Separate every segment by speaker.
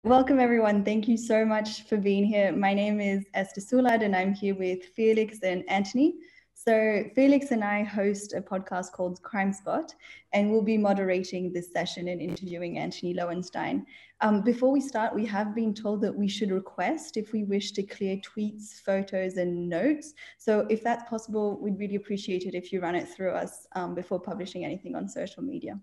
Speaker 1: Welcome, everyone. Thank you so much for being here. My name is Esther Soulard, and I'm here with Felix and Antony. So Felix and I host a podcast called Crime Spot, and we'll be moderating this session and interviewing Antony Loewenstein. Before we start, we have been told that we should request if we wish to clear tweets, photos, and notes. So if that's possible, we'd really appreciate it if you run it through us before publishing anything on social media.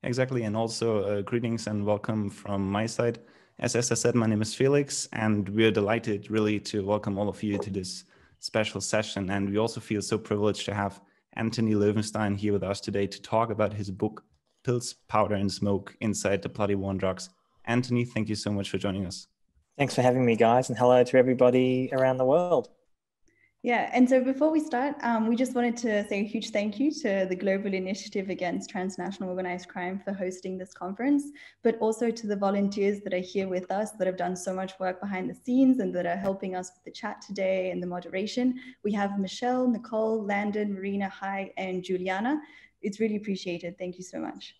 Speaker 2: Exactly, and also greetings and welcome from my side. As Esther said, my name is Felix, and we're delighted really to welcome all of you to this special session. And we also feel so privileged to have Antony Loewenstein here with us today to talk about his book, Pills, Powder, and Smoke, Inside the Bloody War on Drugs. Antony, thank you so much for joining us.
Speaker 3: Thanks for having me, guys, and hello to everybody around the world.
Speaker 1: Yeah, and so before we start, we just wanted to say a huge thank you to the Global Initiative Against Transnational Organized Crime for hosting this conference, but also to the volunteers that are here with us that have done so much work behind the scenes and that are helping us with the chat today and the moderation. We have Michelle, Nicole, Landon, Marina, Hai, and Juliana. It's really appreciated. Thank you so much.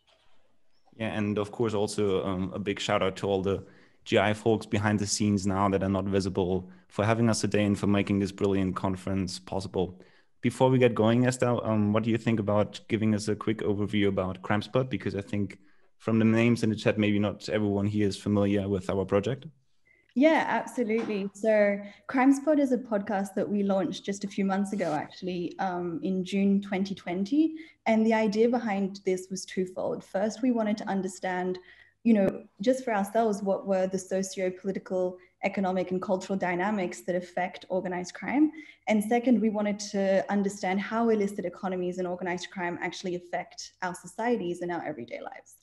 Speaker 2: Yeah, and of course also a big shout out to all the GI folks behind the scenes now that are not visible for having us today and for making this brilliant conference possible. Before we get going, Esther, what do you think about giving us a quick overview about Crime Spot? Because I think from the names in the chat, maybe not everyone here is familiar with our project.
Speaker 1: Yeah, absolutely. So Crime Spot is a podcast that we launched just a few months ago, actually, in June 2020. And the idea behind this was twofold. First, we wanted to understand, just for ourselves, what were the socio-political, economic, and cultural dynamics that affect organized crime. And second, we wanted to understand how illicit economies and organized crime actually affect our societies and our everyday lives.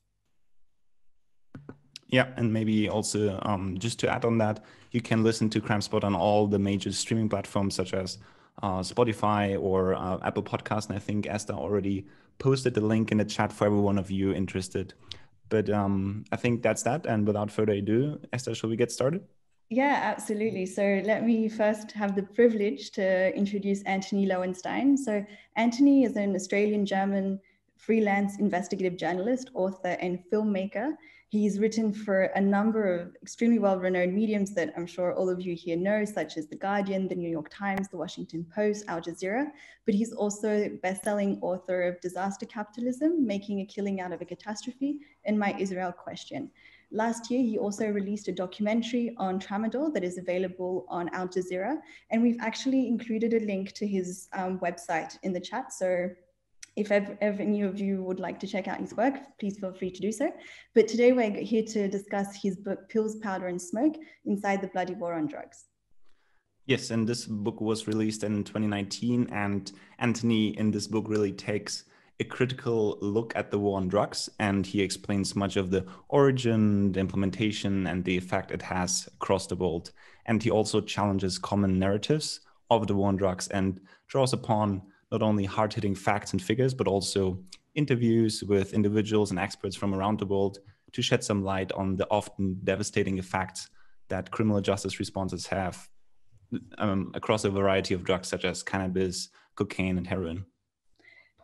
Speaker 2: Yeah, and maybe also just to add on that, you can listen to Crime Spot on all the major streaming platforms such as Spotify or Apple Podcasts. And I think Esther already posted the link in the chat for every one of you interested. But I think that's that. And without further ado, Esther, shall we get started?
Speaker 1: Yeah, absolutely. So let me first have the privilege to introduce Antony Loewenstein. So Antony is an Australian-German freelance investigative journalist, author, and filmmaker. He's written for a number of extremely well-renowned mediums that I'm sure all of you here know, such as The Guardian, The New York Times, The Washington Post, Al Jazeera. But he's also best-selling author of Disaster Capitalism, Making a Killing Out of a Catastrophe, and My Israel Question. Last year, he also released a documentary on tramadol that is available on Al Jazeera. And we've actually included a link to his website in the chat. So if any of you would like to check out his work, please feel free to do so. But today we're here to discuss his book, Pills, Powder, and Smoke, Inside the Bloody War on Drugs.
Speaker 2: Yes, and this book was released in 2019. And Antony in this book really takes a critical look at the war on drugs, and he explains much of the origin, the implementation, and the effect it has across the world. And he also challenges common narratives of the war on drugs and draws upon not only hard-hitting facts and figures, but also interviews with individuals and experts from around the world to shed some light on the often devastating effects that criminal justice responses have across a variety of drugs such as cannabis, cocaine, and heroin.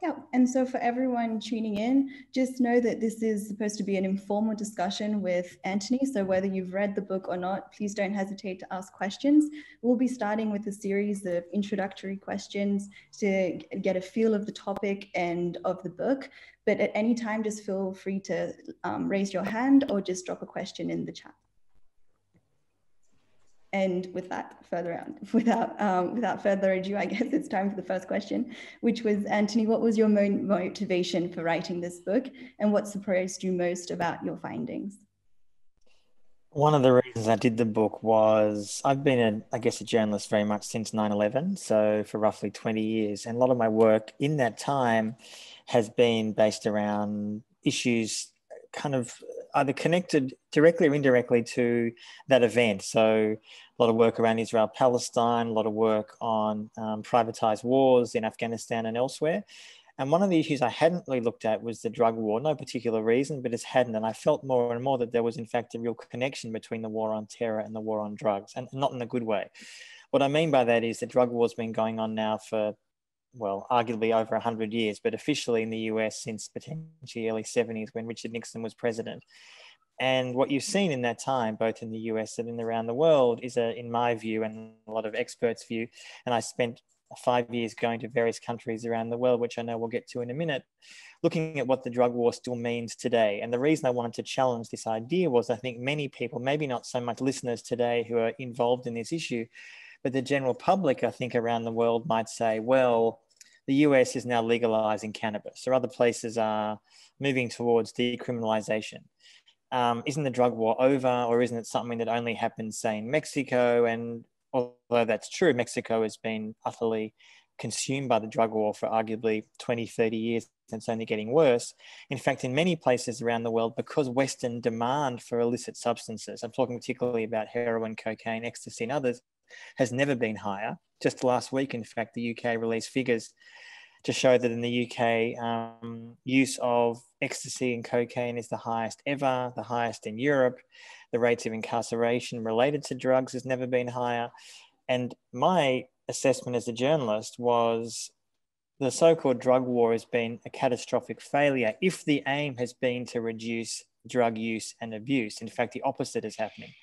Speaker 1: Yeah, and so for everyone tuning in, just know that this is supposed to be an informal discussion with Antony. So whether you've read the book or not, please don't hesitate to ask questions. We'll be starting with a series of introductory questions to get a feel of the topic and of the book. But at any time, just feel free to raise your hand or just drop a question in the chat. And with that, without further ado, I guess it's time for the first question, which was, Antony, what was your motivation for writing this book, and what surprised you most about your findings?
Speaker 3: One of the reasons I did the book was I've been, a journalist very much since 9/11, so for roughly 20 years. And a lot of my work in that time has been based around issues kind of either connected directly or indirectly to that event. So a lot of work around Israel-Palestine, a lot of work on privatized wars in Afghanistan and elsewhere. And one of the issues I hadn't really looked at was the drug war, no particular reason, but it's hadn't. And I felt more and more that there was in fact a real connection between the war on terror and the war on drugs, and not in a good way. What I mean by that is the drug war's been going on now for, well, arguably over 100 years, but officially in the US since potentially early 70s when Richard Nixon was president. And what you've seen in that time, both in the US and around the world, is, in my view and a lot of experts' view, and I spent 5 years going to various countries around the world, which I know we'll get to in a minute, looking at what the drug war still means today. And the reason I wanted to challenge this idea was I think many people, maybe not so much listeners today who are involved in this issue, but the general public, I think, around the world might say, well, the US is now legalizing cannabis, or other places are moving towards decriminalization. Isn't the drug war over, or isn't it something that only happens, say, in Mexico? And although that's true, Mexico has been utterly consumed by the drug war for arguably 20, 30 years, and it's only getting worse. In fact, in many places around the world, because Western demand for illicit substances, I'm talking particularly about heroin, cocaine, ecstasy, and others, has never been higher. Just last week, in fact, the UK released figures to show that in the UK, use of ecstasy and cocaine is the highest ever, the highest in Europe. The rates of incarceration related to drugs has never been higher. And my assessment as a journalist was the so-called drug war has been a catastrophic failure if the aim has been to reduce drug use and abuse. In fact, the opposite is happening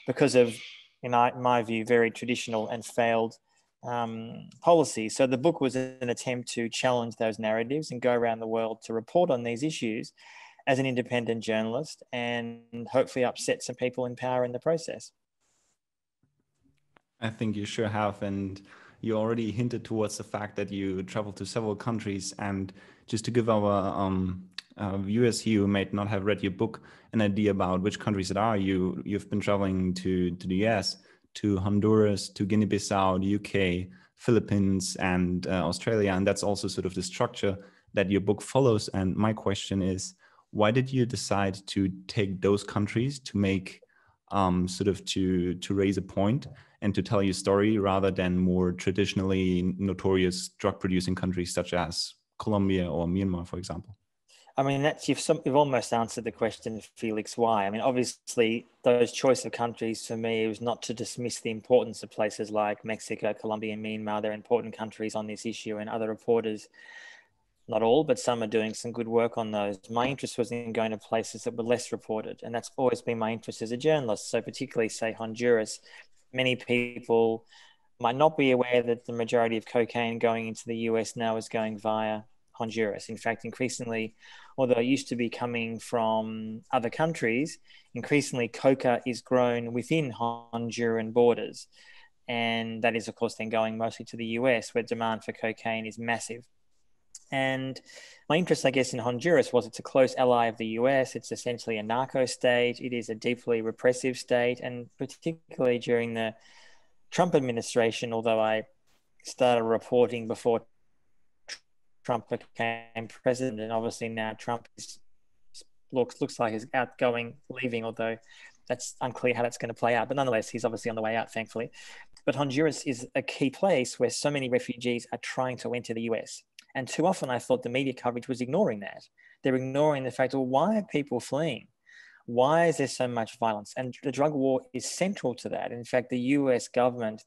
Speaker 3: because of, in my view, very traditional and failed policy. So the book was an attempt to challenge those narratives and go around the world to report on these issues as an independent journalist, and hopefully upset some people in power in the process.
Speaker 2: I think you sure have, and you already hinted towards the fact that you traveled to several countries. And just to give our viewers here who may not have read your book an idea about which countries it are, you've been traveling to the US, to Honduras, to Guinea-Bissau, the UK, Philippines, and Australia. And that's also sort of the structure that your book follows. And my question is, why did you decide to take those countries to make to raise a point and to tell your story, rather than more traditionally notorious drug producing countries such as Colombia or Myanmar, for example?
Speaker 3: I mean, you've almost answered the question, Felix, why. I mean, obviously, those choice of countries for me was not to dismiss the importance of places like Mexico, Colombia, and Myanmar. They're important countries on this issue, and other reporters, not all, but some are doing some good work on those. My interest was in going to places that were less reported, and that's always been my interest as a journalist. So particularly, say, Honduras, many people might not be aware that the majority of cocaine going into the US now is going via Honduras. In fact, increasingly, although it used to be coming from other countries, increasingly coca is grown within Honduran borders. And that is, of course, then going mostly to the US, where demand for cocaine is massive. And my interest, I guess, in Honduras was it's a close ally of the US. It's essentially a narco state. It is a deeply repressive state. And particularly during the Trump administration, although I started reporting before Trump became president, and obviously now Trump looks like he's leaving, although that's unclear how that's going to play out. But nonetheless, he's obviously on the way out, thankfully. But Honduras is a key place where so many refugees are trying to enter the US. And too often I thought the media coverage was ignoring that. They're ignoring the fact, well, why are people fleeing? Why is there so much violence? And the drug war is central to that. In fact, the US government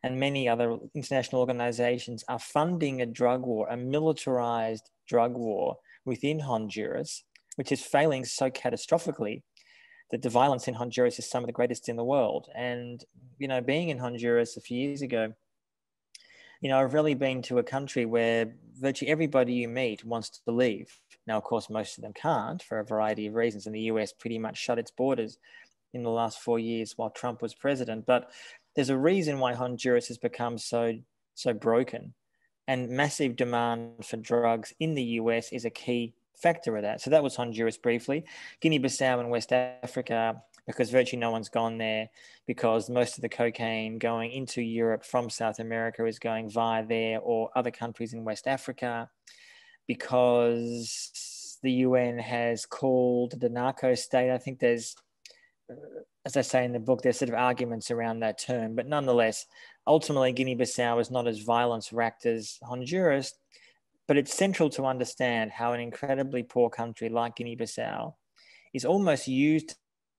Speaker 3: and many other international organizations are funding a drug war, a militarized drug war within Honduras, which is failing so catastrophically that the violence in Honduras is some of the greatest in the world. And, you know, being in Honduras a few years ago, you know, I've really been to a country where virtually everybody you meet wants to leave. Now, of course, most of them can't for a variety of reasons, and the US pretty much shut its borders in the last 4 years while Trump was president. But there's a reason why Honduras has become so broken, and massive demand for drugs in the US is a key factor of that. So that was Honduras briefly. Guinea-Bissau and West Africa, because virtually no one's gone there, because most of the cocaine going into Europe from South America is going via there or other countries in West Africa, because the UN has called the narco state. I think there's, as I say in the book, there's sort of arguments around that term, but nonetheless, ultimately Guinea-Bissau is not as violence-racked as Honduras, but it's central to understand how an incredibly poor country like Guinea-Bissau is almost used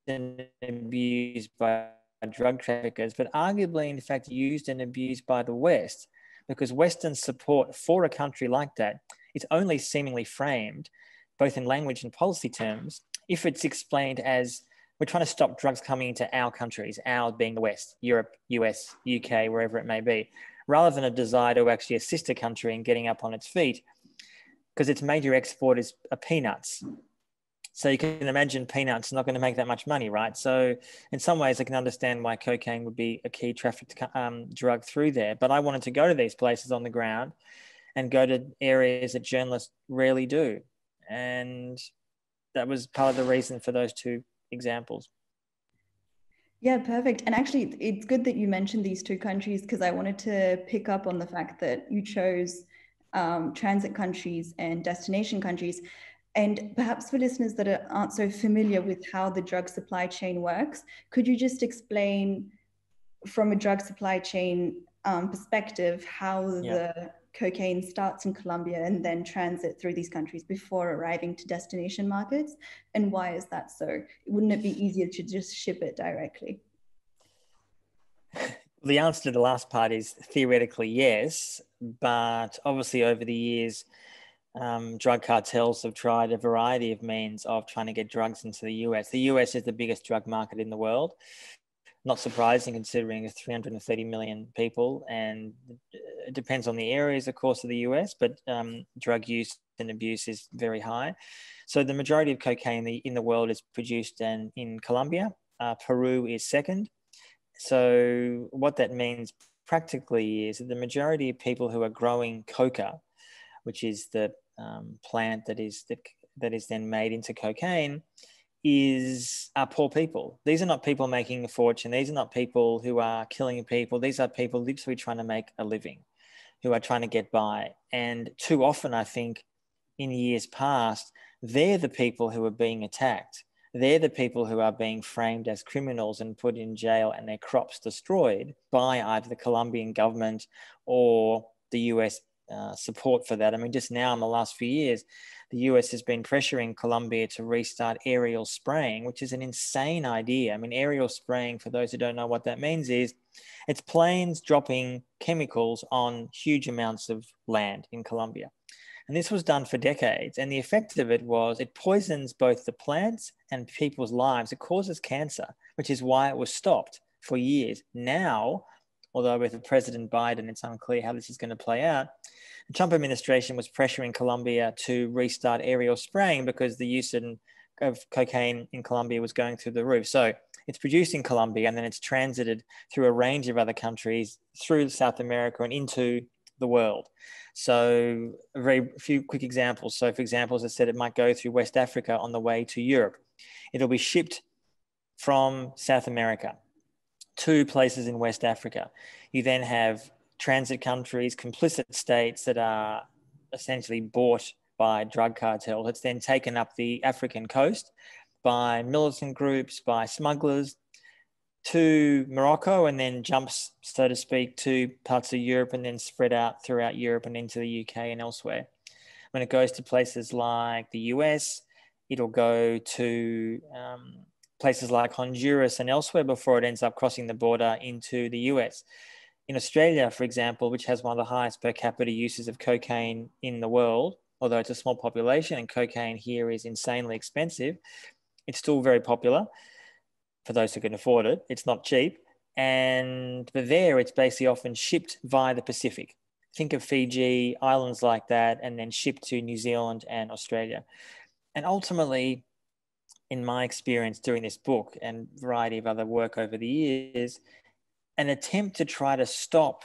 Speaker 3: and abused by drug traffickers, but arguably, in fact, used and abused by the West, because Western support for a country like that is only seemingly framed, both in language and policy terms, if it's explained as we're trying to stop drugs coming into our countries, our being the West, Europe, US, UK, wherever it may be, rather than a desire to actually assist a country in getting up on its feet, because its major export is peanuts. So you can imagine peanuts not going to make that much money, right? So in some ways, I can understand why cocaine would be a key trafficked drug through there. But I wanted to go to these places on the ground and go to areas that journalists rarely do. And that was part of the reason for those two examples.
Speaker 1: Yeah, perfect. And actually, it's good that you mentioned these two countries, because I wanted to pick up on the fact that you chose transit countries and destination countries. And perhaps for listeners that aren't so familiar with how the drug supply chain works, could you just explain from a drug supply chain perspective how the cocaine starts in Colombia and then transit through these countries before arriving to destination markets? And why is that so? Wouldn't it be easier to just ship it directly?
Speaker 3: The answer to the last part is theoretically yes, but obviously over the years, drug cartels have tried a variety of means of trying to get drugs into the US. The US is the biggest drug market in the world. Not surprising considering it's 330 million people, and it depends on the areas, of course, of the US, but drug use and abuse is very high. So the majority of cocaine in the world is produced in Colombia. Peru is second. So what that means practically is that the majority of people who are growing coca, which is the plant that is then made into cocaine, are poor people. These are not people making a fortune. These are not people who are killing people. These are people literally trying to make a living, who are trying to get by. And too often, I think, in years past, they're the people who are being attacked. They're the people who are being framed as criminals and put in jail and their crops destroyed by either the Colombian government or the US support for that. I mean, just now in the last few years, the US has been pressuring Colombia to restart aerial spraying, which is an insane idea. I mean, aerial spraying, for those who don't know what that means, is it's planes dropping chemicals on huge amounts of land in Colombia. And this was done for decades. And the effect of it was it poisons both the plants and people's lives. It causes cancer, which is why it was stopped for years. Now, although with President Biden, it's unclear how this is going to play out, the Trump administration was pressuring Colombia to restart aerial spraying because the use of cocaine in Colombia was going through the roof. So it's produced in Colombia and then it's transited through a range of other countries, through South America and into the world. So a very few quick examples. So for example, as I said, it might go through West Africa on the way to Europe. It'll be shipped from South America to places in West Africa. You then have transit countries, complicit states that are essentially bought by drug cartels. It's then taken up the African coast by militant groups, by smugglers, to Morocco, and then jumps, so to speak, to parts of Europe and then spread out throughout Europe and into the UK and elsewhere. When it goes to places like the US, it'll go to places like Honduras and elsewhere before it ends up crossing the border into the US. In Australia, for example, which has one of the highest per capita uses of cocaine in the world, although it's a small population and cocaine here is insanely expensive, it's still very popular for those who can afford it. It's not cheap. But there it's basically often shipped via the Pacific. Think of Fiji, islands like that, and then shipped to New Zealand and Australia. And ultimately, in my experience during this book and a variety of other work over the years, an attempt to try to stop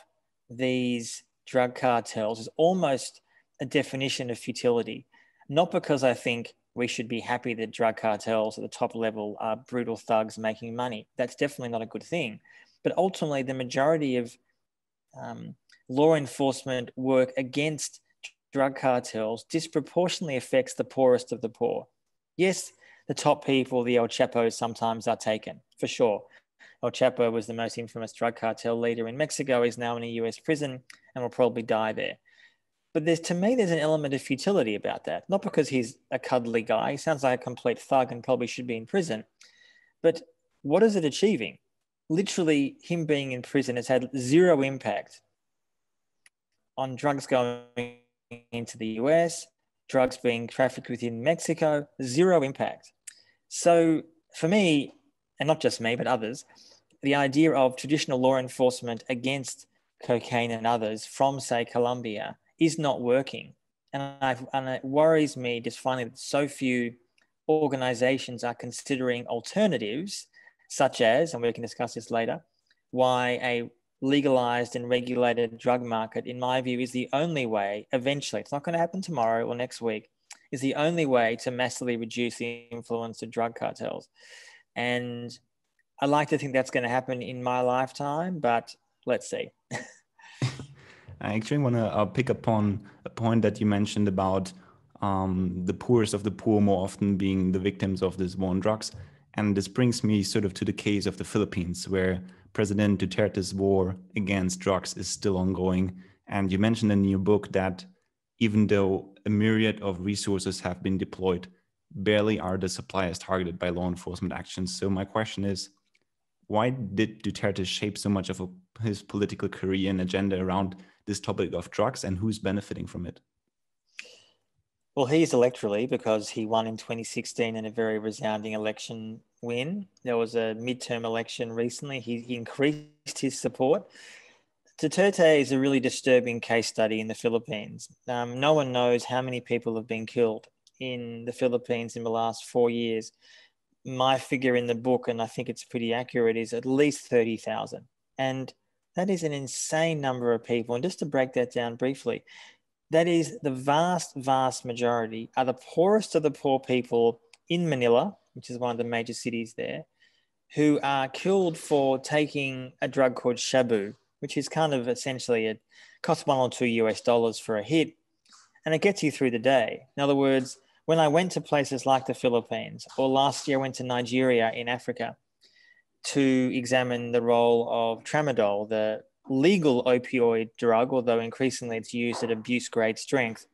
Speaker 3: these drug cartels is almost a definition of futility. Not because I think we should be happy that drug cartels at the top level are brutal thugs making money. That's definitely not a good thing. But ultimately, the majority of law enforcement work against drug cartels disproportionately affects the poorest of the poor. Yes, the top people, the El Chapos, sometimes are taken, for sure. El Chapo was the most infamous drug cartel leader in Mexico. He's now in a US prison and will probably die there. But to me, there's an element of futility about that. Not because he's a cuddly guy. He sounds like a complete thug and probably should be in prison. But what is it achieving? Literally, him being in prison has had zero impact on drugs going into the US, drugs being trafficked within Mexico, zero impact. So for me, and not just me, but others, the idea of traditional law enforcement against cocaine and others from, say, Colombia is not working. And it worries me just finding that so few organizations are considering alternatives, such as, and we can discuss this later, why a legalized and regulated drug market, in my view, is the only way, eventually, it's not going to happen tomorrow or next week, is the only way to massively reduce the influence of drug cartels. And I like to think that's going to happen in my lifetime, but let's see.
Speaker 2: I actually want to pick upon a point that you mentioned about the poorest of the poor more often being the victims of this war on drugs. And this brings me sort of to the case of the Philippines, where President Duterte's war against drugs is still ongoing. And you mentioned in your book that even though a myriad of resources have been deployed, barely are the suppliers targeted by law enforcement actions. So my question is, why did Duterte shape so much of his political career and agenda around this topic of drugs, and who's benefiting from it?
Speaker 3: Well, he's electorally because he won in 2016 in a very resounding election win. There was a midterm election recently. He increased his support. Duterte is a really disturbing case study in the Philippines. No one knows how many people have been killed in the Philippines in the last 4 years. My figure in the book, and I think it's pretty accurate, is at least 30,000. And that is an insane number of people. And just to break that down briefly, that is the vast, vast majority are the poorest of the poor people in Manila, which is one of the major cities there, who are killed for taking a drug called shabu, which is kind of essentially, it costs $1 or $2 for a hit, and it gets you through the day. In other words, when I went to places like the Philippines, or last year I went to Nigeria in Africa to examine the role of tramadol, the legal opioid drug, although increasingly it's used at abuse grade strength,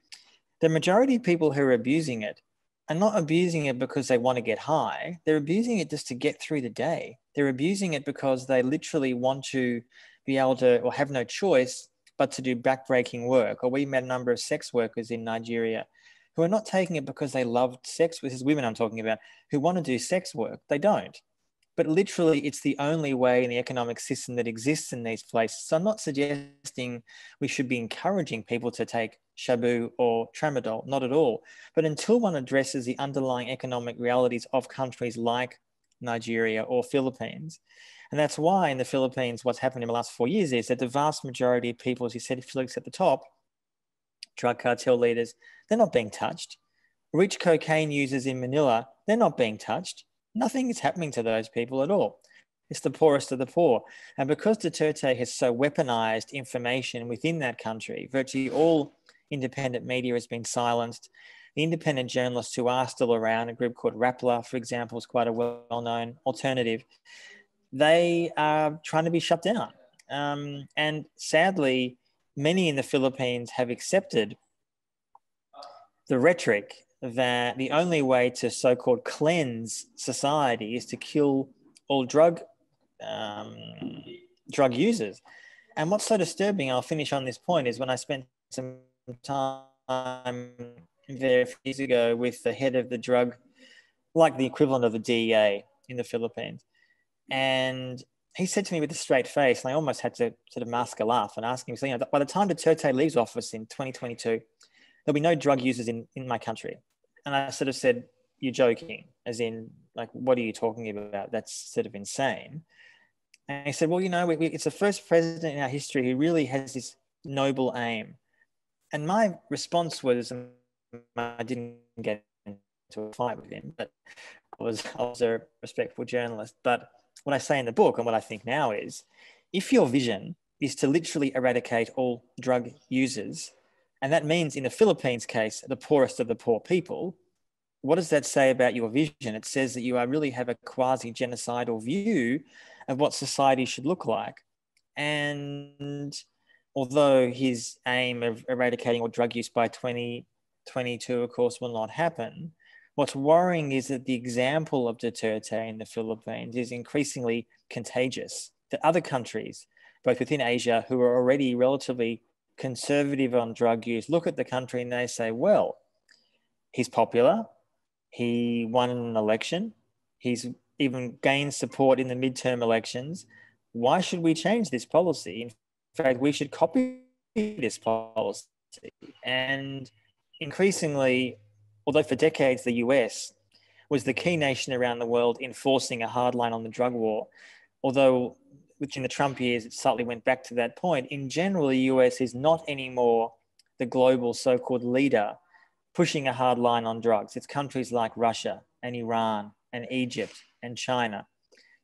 Speaker 3: the majority of people who are abusing it are not abusing it because they want to get high. They're abusing it just to get through the day. They're abusing it because they literally want to be able to, or have no choice, but to do backbreaking work. Or we met a number of sex workers in Nigeria who are not taking it because they loved sex. This is women I'm talking about, who want to do sex work. They don't. But literally, it's the only way in the economic system that exists in these places. So I'm not suggesting we should be encouraging people to take shabu or tramadol, not at all. But until one addresses the underlying economic realities of countries like Nigeria or Philippines, and that's why in the Philippines, what's happened in the last 4 years is that the vast majority of people, as you said, Felix, at the top, drug cartel leaders, they're not being touched. Rich cocaine users in Manila, they're not being touched. Nothing is happening to those people at all. It's the poorest of the poor. And because Duterte has so weaponized information within that country, virtually all independent media has been silenced. The independent journalists who are still around, a group called Rappler, for example, is quite a well-known alternative, they are trying to be shut down. And sadly, many in the Philippines have accepted the rhetoric that the only way to so-called cleanse society is to kill all drug users. And what's so disturbing, I'll finish on this point, is when I spent some time there a few years ago with the head of the drug, like the equivalent of the DEA in the Philippines. And he said to me with a straight face, and I almost had to sort of mask a laugh and ask him, so, by the time Duterte leaves office in 2022, there'll be no drug users in my country. And I sort of said, you're joking, as in, like, what are you talking about? That's sort of insane. And he said, well, it's the first president in our history who really has this noble aim. And my response was, I didn't get into a fight with him, but I was a respectful journalist. But what I say in the book and what I think now is, if your vision is to literally eradicate all drug users, and that means in the Philippines case, the poorest of the poor people, what does that say about your vision? It says that you really have a quasi-genocidal view of what society should look like. And although his aim of eradicating all drug use by 2022, of course, will not happen, what's worrying is that the example of Duterte in the Philippines is increasingly contagious. That other countries, both within Asia, who are already relatively conservative on drug use, look at the country and they say, well, he's popular, he won an election, He's even gained support in the midterm elections. Why should we change this policy? In fact, we should copy this policy. And increasingly, although for decades the US was the key nation around the world enforcing a hard line on the drug war, although which in the Trump years it slightly went back to that point, in general the US is not anymore the global so-called leader pushing a hard line on drugs. It's countries like Russia and Iran and Egypt and China,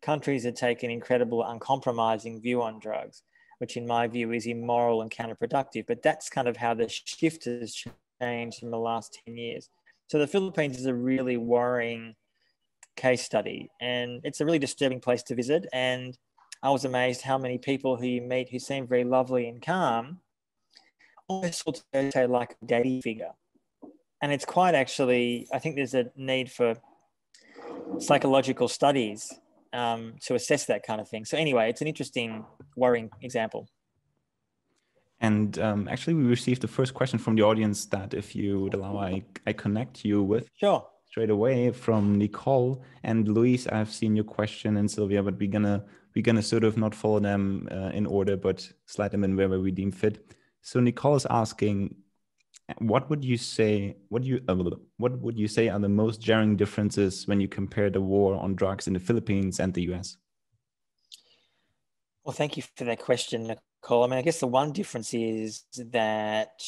Speaker 3: countries that take an incredible uncompromising view on drugs, which in my view is immoral and counterproductive. But that's kind of how the shift has changed in the last 10 years. So the Philippines is a really worrying case study, and it's a really disturbing place to visit. And I was amazed how many people who you meet who seem very lovely and calm almost sort of say like a daddy figure. And it's quite actually, I think there's a need for psychological studies to assess that kind of thing. So anyway, it's an interesting, worrying example.
Speaker 2: And actually, we received the first question from the audience that, if you would allow, I connect you with.
Speaker 3: Sure.
Speaker 2: Straight away from Nicole and Luis. I've seen your question, and Sylvia, but we're gonna sort of not follow them in order, but slide them in wherever we deem fit. So Nicole is asking, what would you say are the most jarring differences when you compare the war on drugs in the Philippines and the US?
Speaker 3: Well, thank you for that question, Nicole. I mean, I guess the one difference is that,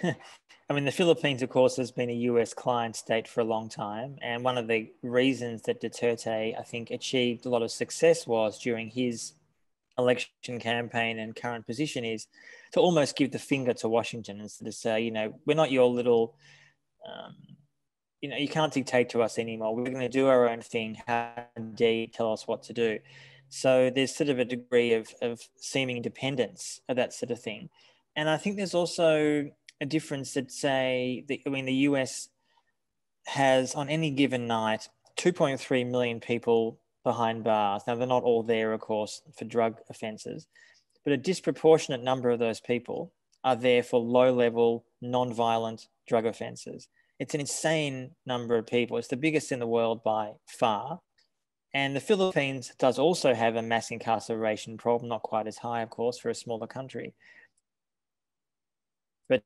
Speaker 3: I mean, the Philippines, of course, has been a US client state for a long time. And one of the reasons that Duterte, I think, achieved a lot of success was during his election campaign and current position is to almost give the finger to Washington and sort of say, you know, we're not your little, you know, you can't dictate to us anymore. We're going to do our own thing. How dare you tell us what to do? So there's sort of a degree of seeming independence of that sort of thing. And I think there's also a difference that, say, the US has on any given night 2.3 million people behind bars. Now, they're not all there, of course, for drug offences, but a disproportionate number of those people are there for low-level, non-violent drug offences. It's an insane number of people. It's the biggest in the world by far. And the Philippines does also have a mass incarceration problem, not quite as high, of course, for a smaller country. But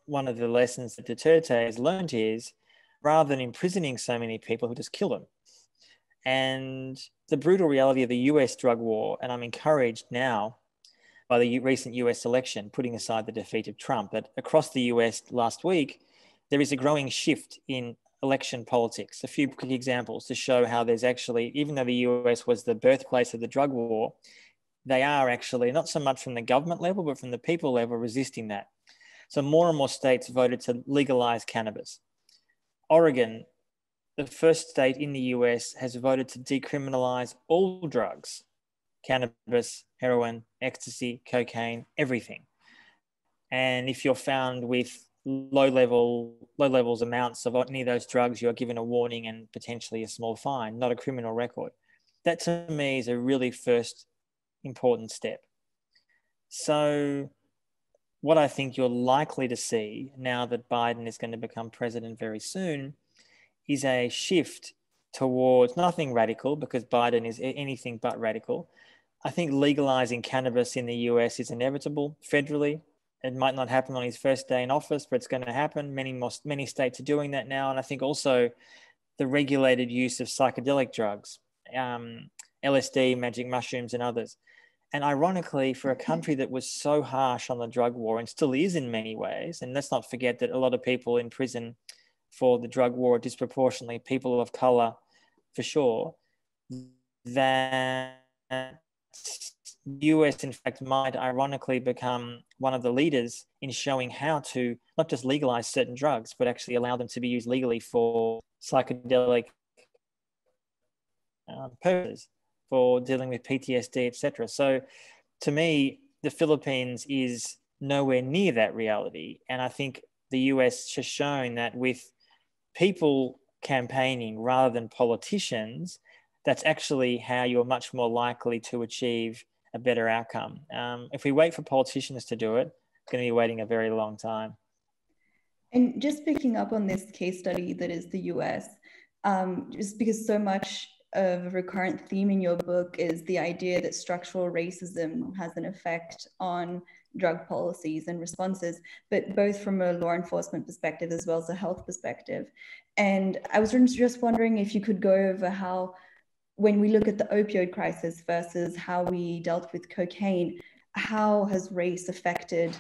Speaker 3: one of the lessons that Duterte has learned is, rather than imprisoning so many people, he'll just kill them. And the brutal reality of the US drug war, and I'm encouraged now by the recent US election, putting aside the defeat of Trump, that across the US last week, there is a growing shift in election politics. A few quick examples to show how there's actually, even though the US was the birthplace of the drug war, they are actually, not so much from the government level, but from the people level, resisting that. So more and more states voted to legalize cannabis. Oregon, the first state in the US, has voted to decriminalize all drugs, cannabis, heroin, ecstasy, cocaine, everything. And if you're found with low levels amounts of any of those drugs, you're given a warning and potentially a small fine, not a criminal record. That to me is a really first important step. So what I think you're likely to see now that Biden is going to become president very soon is a shift towards nothing radical, because Biden is anything but radical. I think legalizing cannabis in the US is inevitable federally. It might not happen on his first day in office, but it's going to happen. Many states are doing that now. And I think also the regulated use of psychedelic drugs, LSD, magic mushrooms, and others. And ironically, for a country that was so harsh on the drug war and still is in many ways, and let's not forget that a lot of people in prison for the drug war are disproportionately people of color, for sure, that the US, in fact, might ironically become one of the leaders in showing how to not just legalize certain drugs, but actually allow them to be used legally for psychedelic purposes, for dealing with PTSD, etc. So to me, the Philippines is nowhere near that reality. And I think the US has shown that with people campaigning rather than politicians, that's actually how you're much more likely to achieve a better outcome. If we wait for politicians to do it, it's going to be waiting a very long time.
Speaker 1: And just picking up on this case study that is the US, just because so much of a recurrent theme in your book is the idea that structural racism has an effect on drug policies and responses, but both from a law enforcement perspective as well as a health perspective. And I was just wondering if you could go over how, when we look at the opioid crisis versus how we dealt with cocaine, how has race affected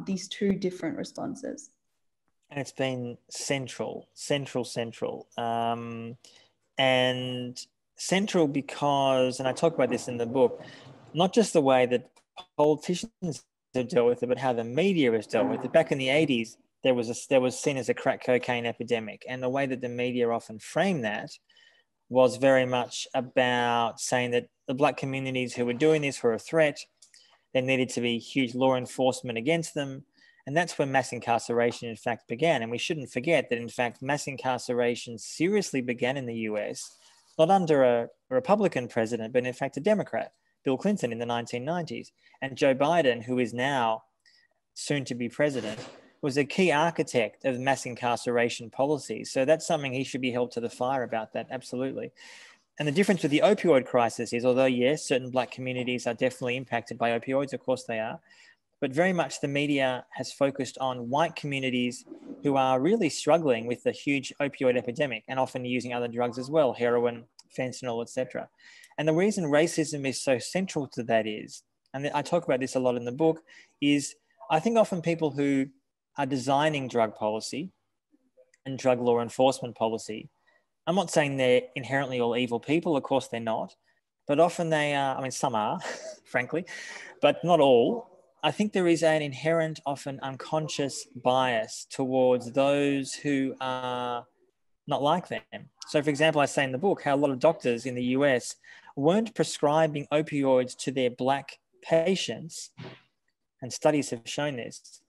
Speaker 1: these two different responses?
Speaker 3: And it's been central. And central because, and I talk about this in the book, not just the way that politicians have dealt with it, but how the media has dealt with it. Back in the 80s, there was seen as a crack cocaine epidemic. And the way that the media often framed that was very much about saying that the Black communities who were doing this were a threat. There needed to be huge law enforcement against them. And that's when mass incarceration, in fact, began. And we shouldn't forget that, in fact, mass incarceration seriously began in the US, not under a Republican president, but in fact, a Democrat, Bill Clinton, in the 1990s. And Joe Biden, who is now soon to be president, was a key architect of mass incarceration policies. So that's something he should be held to the fire about that, absolutely. And the difference with the opioid crisis is, although, yes, certain Black communities are definitely impacted by opioids, of course they are, but very much the media has focused on white communities who are really struggling with the huge opioid epidemic and often using other drugs as well, heroin, fentanyl, etc. And the reason racism is so central to that is, and I talk about this a lot in the book, is I think often people who are designing drug policy and drug law enforcement policy, I'm not saying they're inherently all evil people, of course they're not, but often they are, I mean, some are, frankly, but not all. I think there is an inherent, often unconscious bias towards those who are not like them. So, for example, I say in the book how a lot of doctors in the US weren't prescribing opioids to their Black patients, and studies have shown this,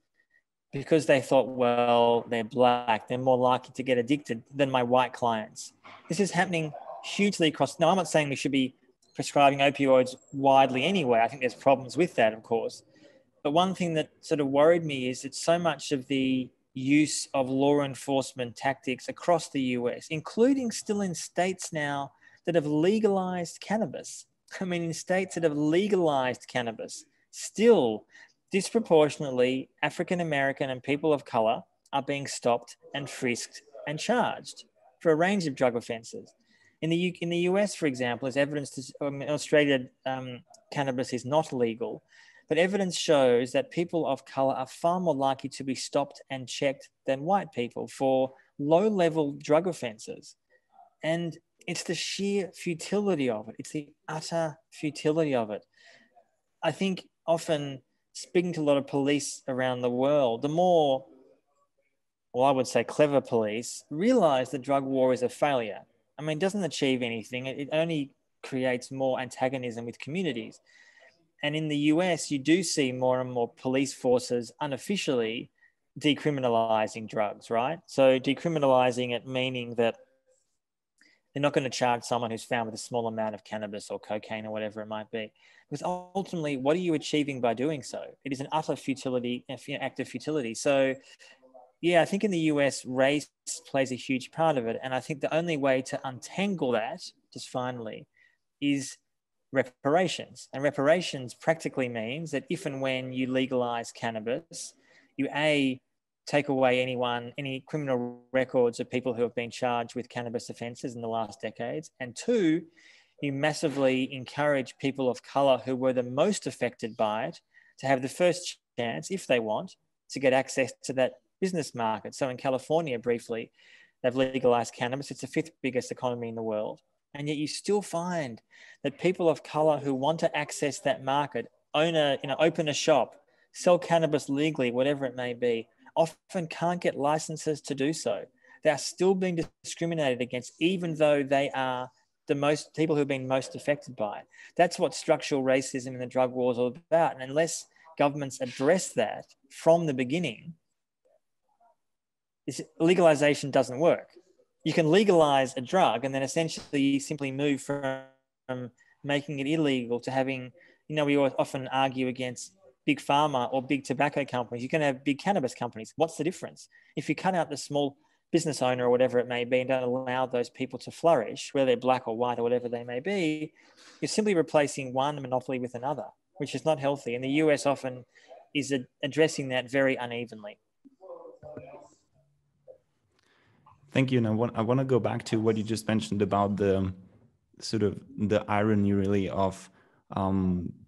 Speaker 3: because they thought, well, they're Black, they're more likely to get addicted than my white clients. This is happening hugely across. Now, I'm not saying we should be prescribing opioids widely anyway. I think there's problems with that, of course. But one thing that sort of worried me is that so much of the use of law enforcement tactics across the US, including still in states now that have legalized cannabis. I mean, in states that have legalized cannabis, still disproportionately African-American and people of color are being stopped and frisked and charged for a range of drug offenses. In the US, for example, as evidence in Australia, cannabis is not legal, but evidence shows that people of color are far more likely to be stopped and checked than white people for low-level drug offenses. And it's the sheer futility of it. It's the utter futility of it. I think often speaking to a lot of police around the world, the more, well, I would say clever police, realize the drug war is a failure. I mean, it doesn't achieve anything. It only creates more antagonism with communities. And in the US, you do see more and more police forces unofficially decriminalizing drugs, right? So decriminalizing it meaning that they're not going to charge someone who's found with a small amount of cannabis or cocaine or whatever it might be. Because ultimately, what are you achieving by doing so? It is an utter futility, act of futility. So yeah, I think in the US, race plays a huge part of it. And I think the only way to untangle that, just finally, is reparations. And reparations practically means that if and when you legalize cannabis, you take away any criminal records of people who have been charged with cannabis offenses in the last decades, and two, you massively encourage people of color who were the most affected by it to have the first chance, if they want, to get access to that business market. So in California, briefly, they've legalized cannabis. It's the 5th biggest economy in the world. And yet you still find that people of color who want to access that market, open a shop, sell cannabis legally, whatever it may be, often can't get licenses to do so. They are still being discriminated against, even though they are the most people who've been most affected by it. That's what structural racism in the drug war is all about. And unless governments address that from the beginning, legalization doesn't work. You can legalize a drug and then essentially you simply move from making it illegal to having, we often argue against big pharma or big tobacco companies. You can have big cannabis companies. What's the difference? If you cut out the small business owner or whatever it may be, and don't allow those people to flourish, whether they're black or white or whatever they may be, you're simply replacing one monopoly with another, which is not healthy. And the US often is addressing that very unevenly.
Speaker 2: Thank you. And I want to go back to what you just mentioned about the sort of the irony really of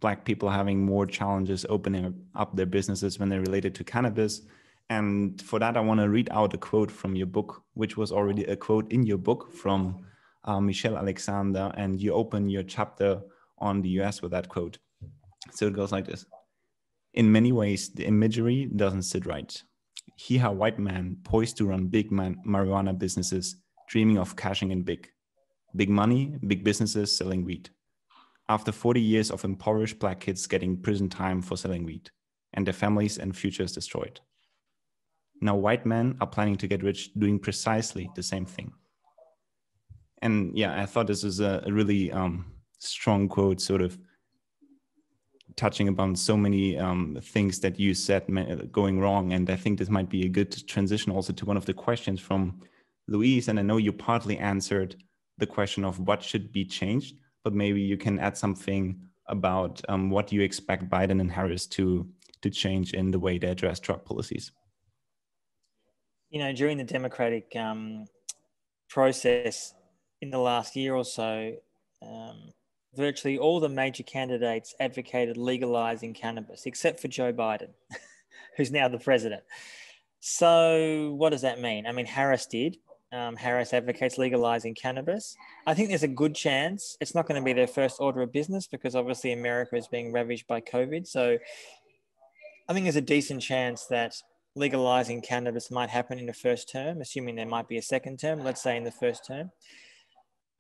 Speaker 2: Black people having more challenges opening up their businesses when they're related to cannabis. And for that, I want to read out a quote from your book, which was already a quote in your book from Michelle Alexander. And you open your chapter on the US with that quote. So it goes like this. In many ways, the imagery doesn't sit right. Here are white men poised to run big marijuana businesses, dreaming of cashing in big. Big money, big businesses selling weed. After 40 years of impoverished Black kids getting prison time for selling weed, and their families and futures destroyed. Now white men are planning to get rich doing precisely the same thing. And yeah, I thought this was a really strong quote, sort of touching upon so many things that you said going wrong. And I think this might be a good transition also to one of the questions from Louise. And I know you partly answered the question of what should be changed, but maybe you can add something about what you expect Biden and Harris to change in the way they address drug policies.
Speaker 3: You know, during the Democratic process in the last year or so, virtually all the major candidates advocated legalizing cannabis, except for Joe Biden, who's now the president. So what does that mean? I mean, Harris did. Harris advocates legalizing cannabis. I think there's a good chance it's not going to be their first order of business because obviously America is being ravaged by COVID. So I think there's a decent chance that legalizing cannabis might happen in the first term, assuming there might be a second term, let's say in the first term.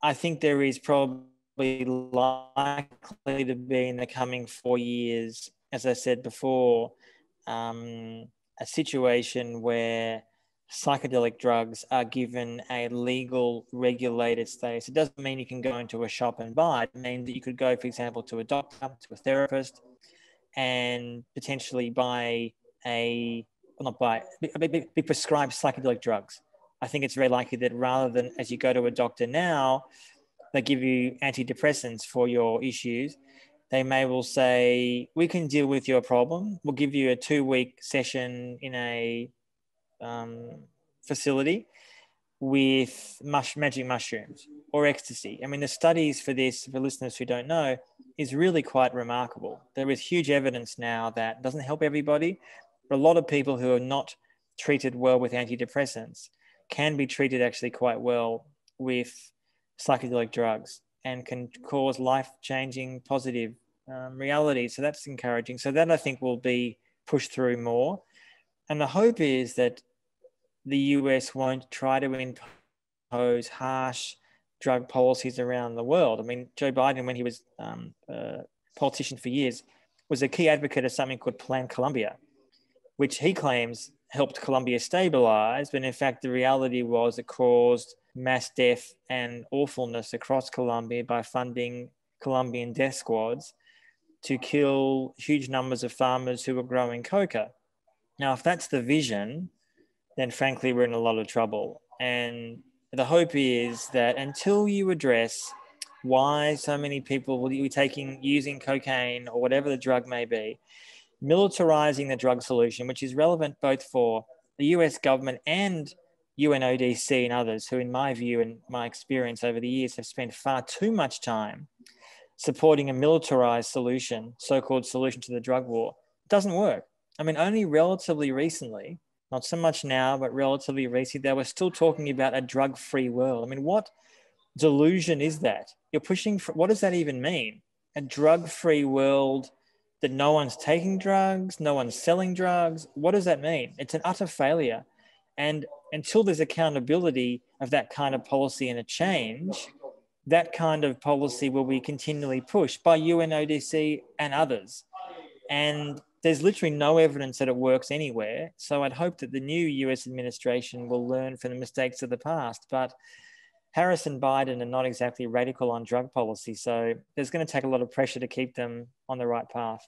Speaker 3: I think there is probably likely to be in the coming 4 years, as I said before, a situation where psychedelic drugs are given a legal, regulated status. It doesn't mean you can go into a shop and buy it. It means that you could go, for example, to a doctor, to a therapist, and potentially be prescribed psychedelic drugs. I think it's very likely that rather than, as you go to a doctor now, they give you antidepressants for your issues, they may well say, we can deal with your problem. We'll give you a 2-week session in a facility with magic mushrooms or ecstasy. I mean, the studies for this, for listeners who don't know, is really quite remarkable. There is huge evidence now that doesn't help everybody, but a lot of people who are not treated well with antidepressants can be treated actually quite well with psychedelic drugs and can cause life-changing positive reality. So that's encouraging. So that I think will be pushed through more. And the hope is that the US won't try to impose harsh drug policies around the world. I mean, Joe Biden, when he was a politician for years, was a key advocate of something called Plan Colombia, which he claims helped Colombia stabilize, but in fact, the reality was it caused mass death and awfulness across Colombia by funding Colombian death squads to kill huge numbers of farmers who were growing coca. Now, if that's the vision, then frankly, we're in a lot of trouble. And the hope is that until you address why so many people will be using cocaine or whatever the drug may be, militarizing the drug solution, which is relevant both for the US government and UNODC and others who, in my view and my experience over the years, have spent far too much time supporting a militarized solution, so-called solution to the drug war. It doesn't work. I mean, only relatively recently, not so much now, but relatively recently, they were still talking about a drug-free world. I mean, what delusion is that? You're pushing for, what does that even mean? A drug-free world that no one's taking drugs, no one's selling drugs. What does that mean? It's an utter failure. And until there's accountability of that kind of policy and a change, that kind of policy will be continually pushed by UNODC and others. And there's literally no evidence that it works anywhere. So I'd hope that the new US administration will learn from the mistakes of the past. But Harris and Biden are not exactly radical on drug policy. So there's going to take a lot of pressure to keep them on the right path.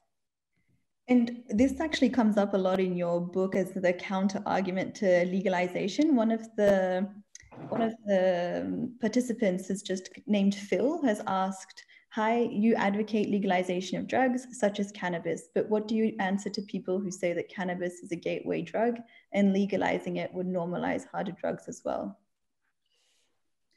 Speaker 1: And this actually comes up a lot in your book as the counter argument to legalization. One of the participants is just named Phil, has asked, "Hi, you advocate legalization of drugs such as cannabis, but what do you answer to people who say that cannabis is a gateway drug and legalizing it would normalize harder drugs as well?"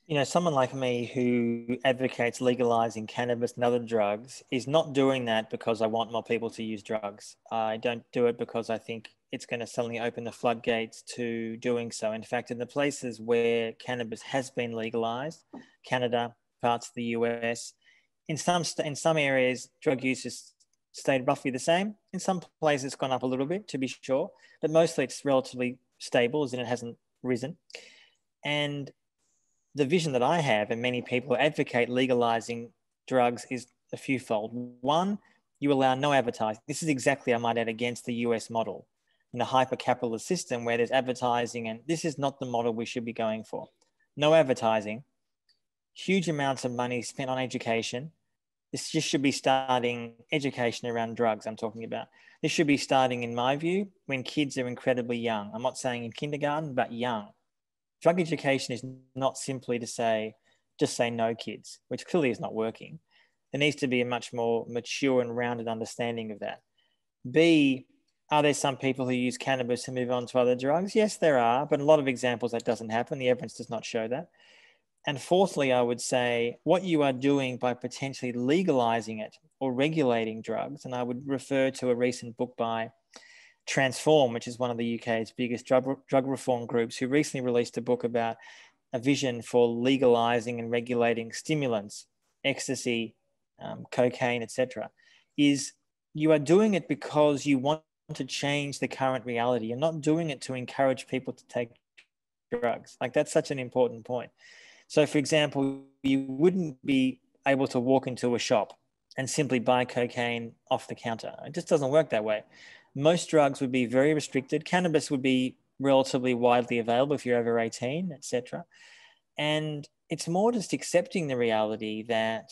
Speaker 3: You know, someone like me who advocates legalizing cannabis and other drugs is not doing that because I want more people to use drugs. I don't do it because I think it's going to suddenly open the floodgates to doing so. In fact, in the places where cannabis has been legalized, Canada, parts of the US, in some areas, drug use has stayed roughly the same. In some places, it's gone up a little bit, to be sure, but mostly it's relatively stable, as in it hasn't risen. And the vision that I have, and many people advocate legalizing drugs, is a fewfold. One, you allow no advertising. This is exactly, I might add, against the US model in the hyper-capitalist system where there's advertising, and this is not the model we should be going for. No advertising, huge amounts of money spent on education. This just should be starting education around drugs I'm talking about. This should be starting, in my view, when kids are incredibly young. I'm not saying in kindergarten, but young. Drug education is not simply to say, just say no, kids, which clearly is not working. There needs to be a much more mature and rounded understanding of that. B, are there some people who use cannabis and move on to other drugs? Yes, there are, but in a lot of examples that doesn't happen. The evidence does not show that. And fourthly, I would say what you are doing by potentially legalizing it or regulating drugs, and I would refer to a recent book by Transform, which is one of the UK's biggest drug reform groups, who recently released a book about a vision for legalizing and regulating stimulants, ecstasy, cocaine, etc., is you are doing it because you want to change the current reality. You're not doing it to encourage people to take drugs. Like, that's such an important point. So, for example, you wouldn't be able to walk into a shop and simply buy cocaine off the counter. It just doesn't work that way. Most drugs would be very restricted. Cannabis would be relatively widely available if you're over 18, etc. And it's more just accepting the reality that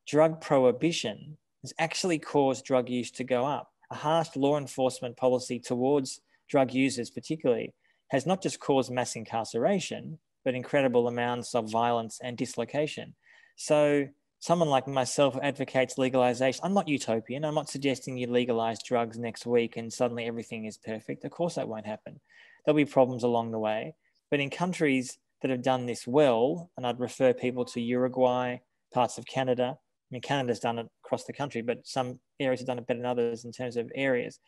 Speaker 3: drug prohibition has actually caused drug use to go up. A harsh law enforcement policy towards drug users particularly has not just caused mass incarceration, but incredible amounts of violence and dislocation. So someone like myself advocates legalization. I'm not utopian. I'm not suggesting you legalize drugs next week and suddenly everything is perfect. Of course that won't happen. There'll be problems along the way. But in countries that have done this well, and I'd refer people to Uruguay, parts of Canada. I mean, Canada's done it across the country, but some areas have done it better than others in terms of areas.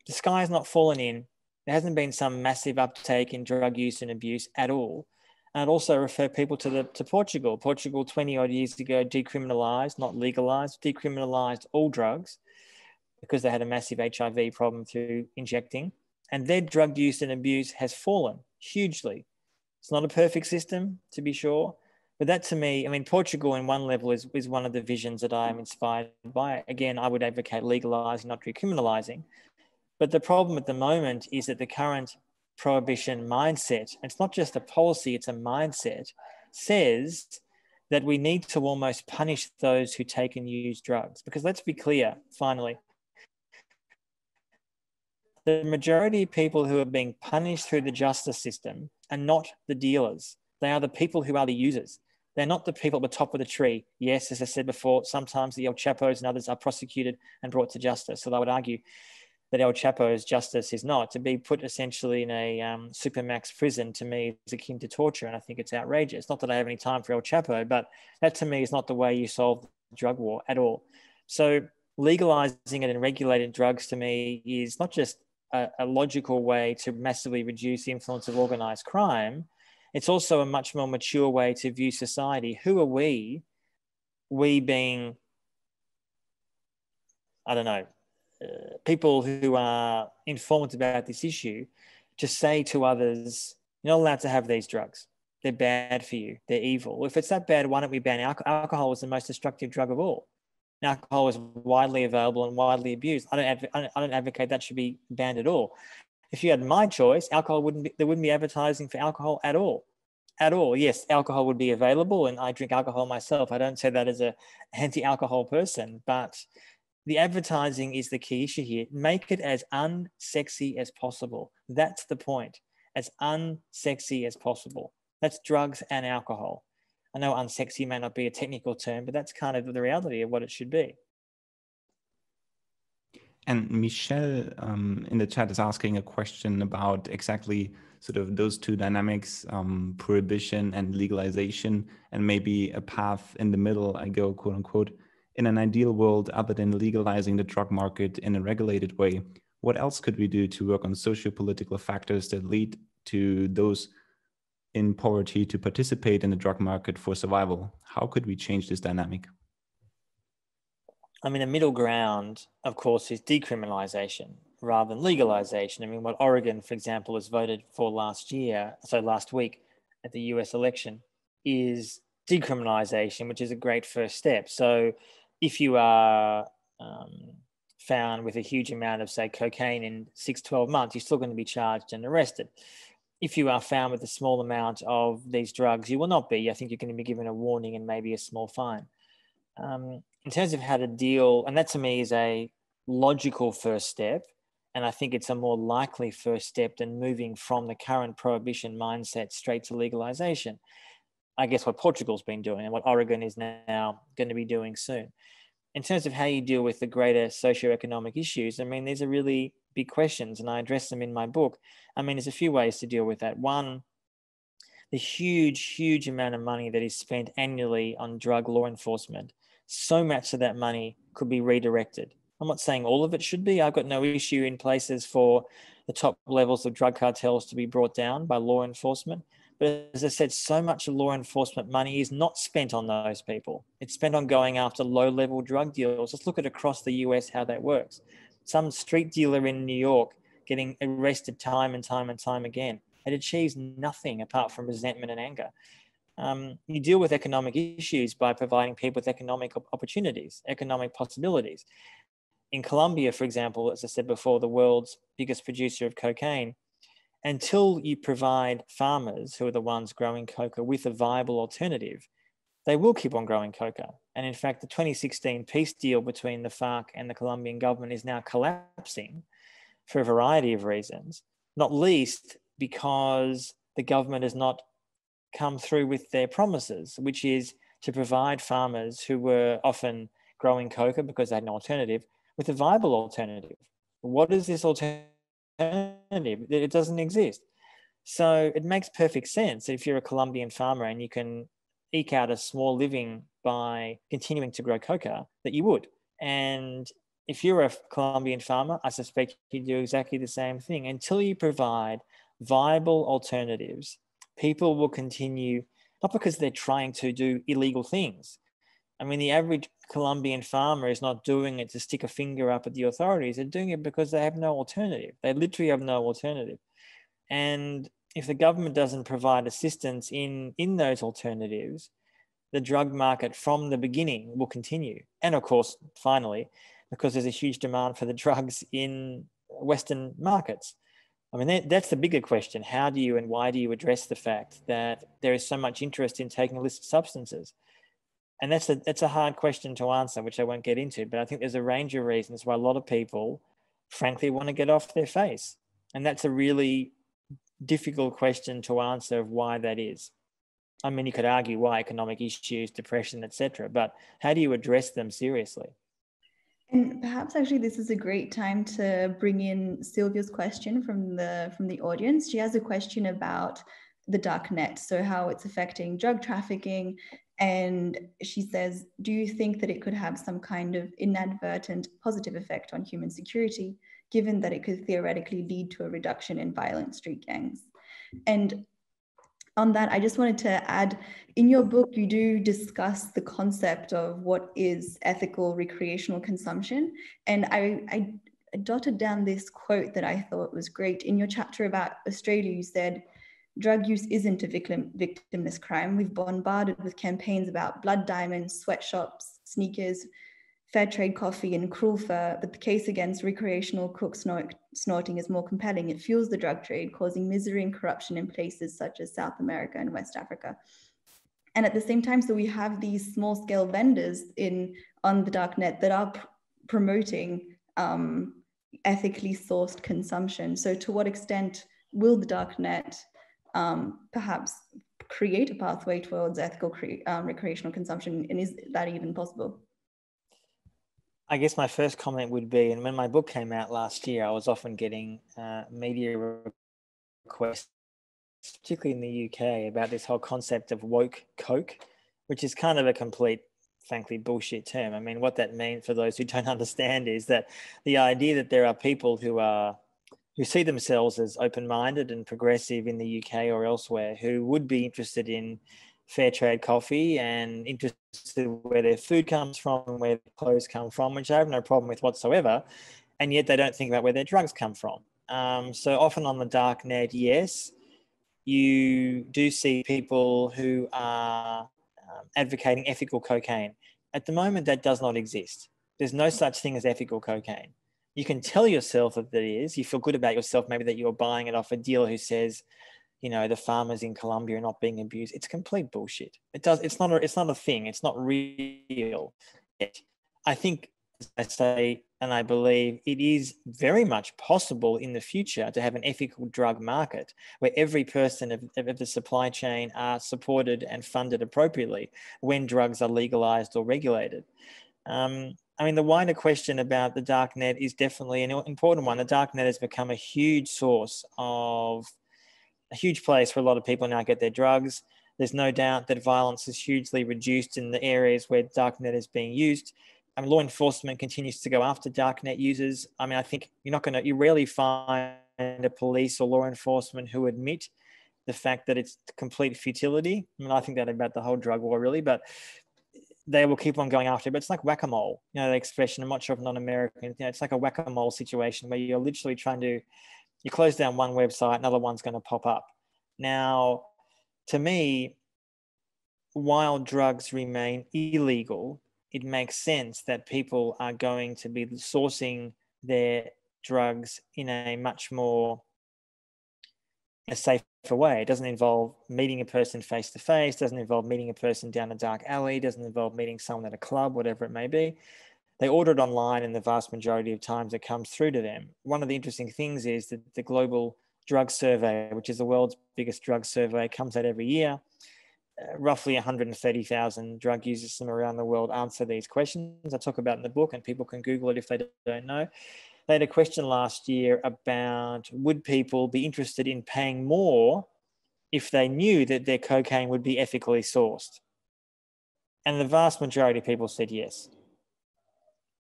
Speaker 3: The sky's not fallen in. There hasn't been some massive uptake in drug use and abuse at all. And I'd also refer people to Portugal. Portugal 20 odd years ago decriminalized, not legalized, decriminalized all drugs because they had a massive HIV problem through injecting. And their drug use and abuse has fallen hugely. It's not a perfect system, to be sure. But that, to me, I mean, Portugal in one level is one of the visions that I am inspired by. Again, I would advocate legalizing, not decriminalizing. But the problem at the moment is that the current prohibition mindset, it's not just a policy, it's a mindset, says that we need to almost punish those who take and use drugs. Because let's be clear, finally, the majority of people who are being punished through the justice system are not the dealers. They are the people who are the users. They're not the people at the top of the tree. Yes, as I said before, sometimes the El Chapos and others are prosecuted and brought to justice. So I would argue that El Chapo's justice is not. To be put essentially in a supermax prison, to me, is akin to torture, and I think it's outrageous. Not that I have any time for El Chapo, but that to me is not the way you solve the drug war at all. So legalizing it and regulating drugs, to me, is not just a logical way to massively reduce the influence of organized crime. It's also a much more mature way to view society. Who are we? We being, I don't know, people who are informed about this issue, to say to others, you're not allowed to have these drugs. They're bad for you. They're evil. If it's that bad, why don't we ban alcohol? Alcohol is the most destructive drug of all. Alcohol is widely available and widely abused. I don't advocate that should be banned at all. If you had my choice, there wouldn't be advertising for alcohol at all. At all. Yes, alcohol would be available, and I drink alcohol myself. I don't say that as an anti-alcohol person, but The advertising is the key issue here. Make it as unsexy as possible. That's the point. As unsexy as possible. That's drugs and alcohol. I know unsexy may not be a technical term, but that's kind of the reality of what it should be.
Speaker 2: And Michelle in the chat is asking a question about exactly sort of those two dynamics, prohibition and legalization, and maybe a path in the middle, I go, quote unquote. In an ideal world, other than legalizing the drug market in a regulated way, what else could we do to work on socio-political factors that lead to those in poverty to participate in the drug market for survival? How could we change this dynamic?
Speaker 3: I mean, a middle ground, of course, is decriminalization rather than legalization. I mean, what Oregon, for example, has voted for last week at the US election is decriminalization, which is a great first step. So if you are found with a huge amount of, say, cocaine in 6-12 months, you're still going to be charged and arrested. If you are found with a small amount of these drugs, you will not be. I think you're going to be given a warning and maybe a small fine. In terms of how to deal, and that to me is a logical first step, and I think it's a more likely first step than moving from the current prohibition mindset straight to legalization. I guess what Portugal's been doing and what Oregon is now going to be doing soon. In terms of how you deal with the greater socioeconomic issues, I mean, these are really big questions, and I address them in my book. I mean, there's a few ways to deal with that. One, the huge amount of money that is spent annually on drug law enforcement. So much of that money could be redirected. I'm not saying all of it should be. I've got no issue in places for the top levels of drug cartels to be brought down by law enforcement. But as I said, so much of law enforcement money is not spent on those people. It's spent on going after low-level drug dealers. Let's look at across the US how that works. Some street dealer in New York getting arrested time and time again. It achieves nothing apart from resentment and anger. You deal with economic issues by providing people with economic opportunities, economic possibilities. In Colombia, for example, as I said before, the world's biggest producer of cocaine, until you provide farmers, who are the ones growing coca, with a viable alternative, they will keep on growing coca. And in fact, the 2016 peace deal between the FARC and the Colombian government is now collapsing for a variety of reasons, not least because the government has not come through with their promises, which is to provide farmers who were often growing coca because they had no alternative with a viable alternative. What is this alternative? It doesn't exist. So it makes perfect sense that if you're a Colombian farmer and you can eke out a small living by continuing to grow coca, that you would. And if you're a Colombian farmer, I suspect you do exactly the same thing. Until you provide viable alternatives, people will continue, not because they're trying to do illegal things. I mean, the average Colombian farmer is not doing it to stick a finger up at the authorities. They're doing it because they have no alternative. They literally have no alternative. And if the government doesn't provide assistance in those alternatives, the drug market from the beginning will continue. And of course, finally, because there's a huge demand for the drugs in Western markets. I mean, that's the bigger question. How do you and why do you address the fact that there is so much interest in taking illicit substances? And that's a hard question to answer, which I won't get into, but I think there's a range of reasons why a lot of people, frankly, want to get off their face. And that's a really difficult question to answer of why that is. I mean, you could argue why economic issues, depression, etc., but how do you address them seriously?
Speaker 1: And perhaps actually this is a great time to bring in Sylvia's question from the audience. She has a question about the dark net, so how it's affecting drug trafficking. And she says, do you think that it could have some kind of inadvertent positive effect on human security, given that it could theoretically lead to a reduction in violent street gangs? And on that, I just wanted to add, in your book, you do discuss the concept of what is ethical recreational consumption. And I jotted down this quote that I thought was great. In your chapter about Australia, you said, drug use isn't a victimless crime. We've bombarded with campaigns about blood diamonds, sweatshops, sneakers, fair trade coffee, and cruel fur, but the case against recreational cook snorting is more compelling. It fuels the drug trade, causing misery and corruption in places such as South America and West Africa. And at the same time, so we have these small-scale vendors on the dark net that are promoting ethically sourced consumption. So to what extent will the dark net perhaps create a pathway towards ethical recreational consumption, and is that even possible?
Speaker 3: I guess my first comment would be, and when my book came out last year, I was often getting media requests, particularly in the UK, about this whole concept of woke Coke, which is kind of a complete, frankly, bullshit term. I mean, what that means for those who don't understand is that the idea that there are people who see themselves as open-minded and progressive in the UK or elsewhere, who would be interested in fair trade coffee and interested where their food comes from and where their clothes come from, which I have no problem with whatsoever, and yet they don't think about where their drugs come from. So often on the dark net, yes, you do see people who are advocating ethical cocaine. At the moment, that does not exist. There's no such thing as ethical cocaine. You can tell yourself that there is. You feel good about yourself, maybe that you're buying it off a dealer who says, you know, the farmers in Colombia are not being abused. It's complete bullshit. It's not a thing. It's not real. I think, as I say, and I believe it is very much possible in the future to have an ethical drug market where every person of the supply chain are supported and funded appropriately when drugs are legalized or regulated. I mean, the wider question about the dark net is definitely an important one. The dark net has become a huge place where a lot of people now get their drugs. There's no doubt that violence is hugely reduced in the areas where darknet is being used. I mean, law enforcement continues to go after darknet users. I mean, I think you rarely find a police or law enforcement who admit the fact that it's complete futility. I mean, I think that about the whole drug war, really, but they will keep on going after it. But it's like whack-a-mole, you know, the expression. I'm not sure if non-American, you know, it's like a whack-a-mole situation where you're literally you close down one website, another one's going to pop up. Now, to me, while drugs remain illegal, it makes sense that people are going to be sourcing their drugs in a much more safer way. It doesn't involve meeting a person face to face, doesn't involve meeting a person down a dark alley, doesn't involve meeting someone at a club, whatever it may be. They order it online, and the vast majority of times it comes through to them. One of the interesting things is that the Global Drug Survey, which is the world's biggest drug survey, comes out every year. Roughly 130,000 drug users from around the world answer these questions I talk about in the book, and people can Google it if they don't know. They had a question last year about, would people be interested in paying more if they knew that their cocaine would be ethically sourced? And the vast majority of people said yes.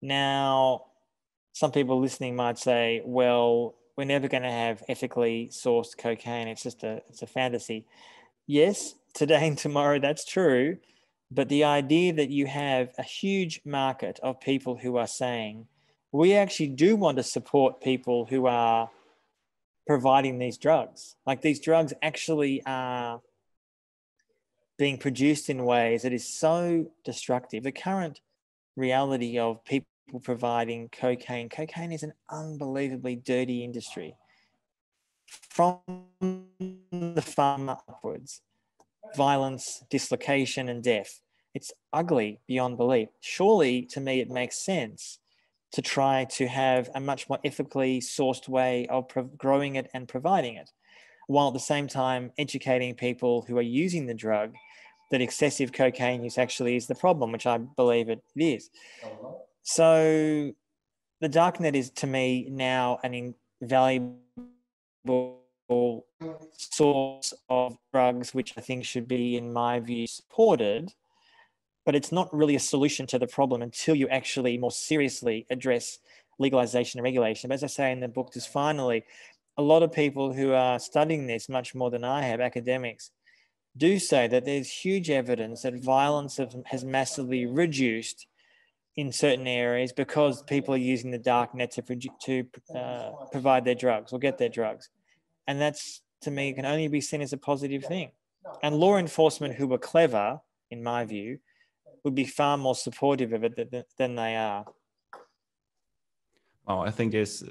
Speaker 3: Now, some people listening might say, well, we're never going to have ethically sourced cocaine. It's a fantasy. Yes, today and tomorrow, that's true. But the idea that you have a huge market of people who are saying, we actually do want to support people who are providing these drugs. Like, these drugs actually are being produced in ways that is so destructive. The current reality of people providing cocaine is an unbelievably dirty industry. From the farmer upwards, violence, dislocation, and death. It's ugly beyond belief. Surely, to me, it makes sense to try to have a much more ethically sourced way of growing it and providing it, while at the same time educating people who are using the drug that excessive cocaine use actually is the problem, which I believe it is. So the darknet is, to me, now an invaluable source of drugs, which I think should be, in my view, supported. But it's not really a solution to the problem until you actually more seriously address legalization and regulation. But as I say in the book, just finally, a lot of people who are studying this much more than I have, academics, do say that there's huge evidence that violence has massively reduced in certain areas because people are using the dark net to provide their drugs or get their drugs. And that's, to me, can only be seen as a positive thing. And law enforcement who were clever, in my view, would be far more supportive of it than they are.
Speaker 2: Wow, I think there's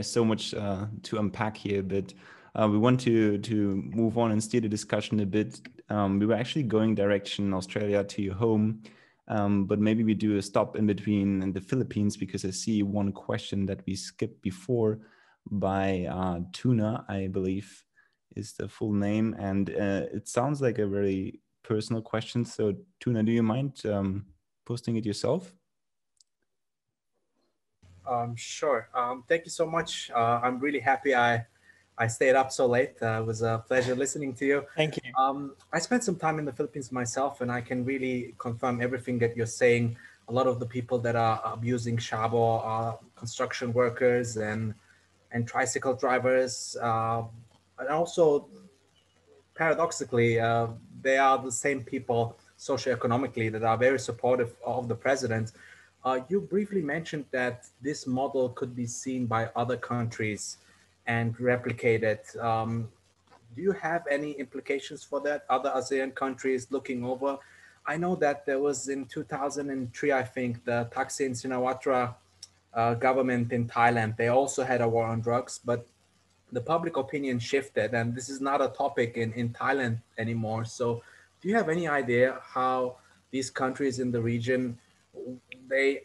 Speaker 2: so much to unpack here, but we want to move on and steer the discussion a bit. We were actually going direction Australia to your home. But maybe we do a stop in between in the Philippines, because I see one question that we skipped before by Tuna, I believe is the full name. And it sounds like a very personal question. So Tuna, do you mind posting it yourself?
Speaker 4: Sure. Thank you so much. I'm really happy I stayed up so late. It was a pleasure listening to you.
Speaker 3: Thank you.
Speaker 4: I spent some time in the Philippines myself, and I can really confirm everything that you're saying. A lot of the people that are abusing Shabo are construction workers and tricycle drivers, and also paradoxically, they are the same people socioeconomically that are very supportive of the president. You briefly mentioned that this model could be seen by other countries and replicated. Do you have any implications for that? Other ASEAN countries looking over? I know that there was in 2003, I think, the Thaksin Shinawatra government in Thailand. They also had a war on drugs, but the public opinion shifted, and this is not a topic in Thailand anymore. So do you have any idea how these countries in the region, they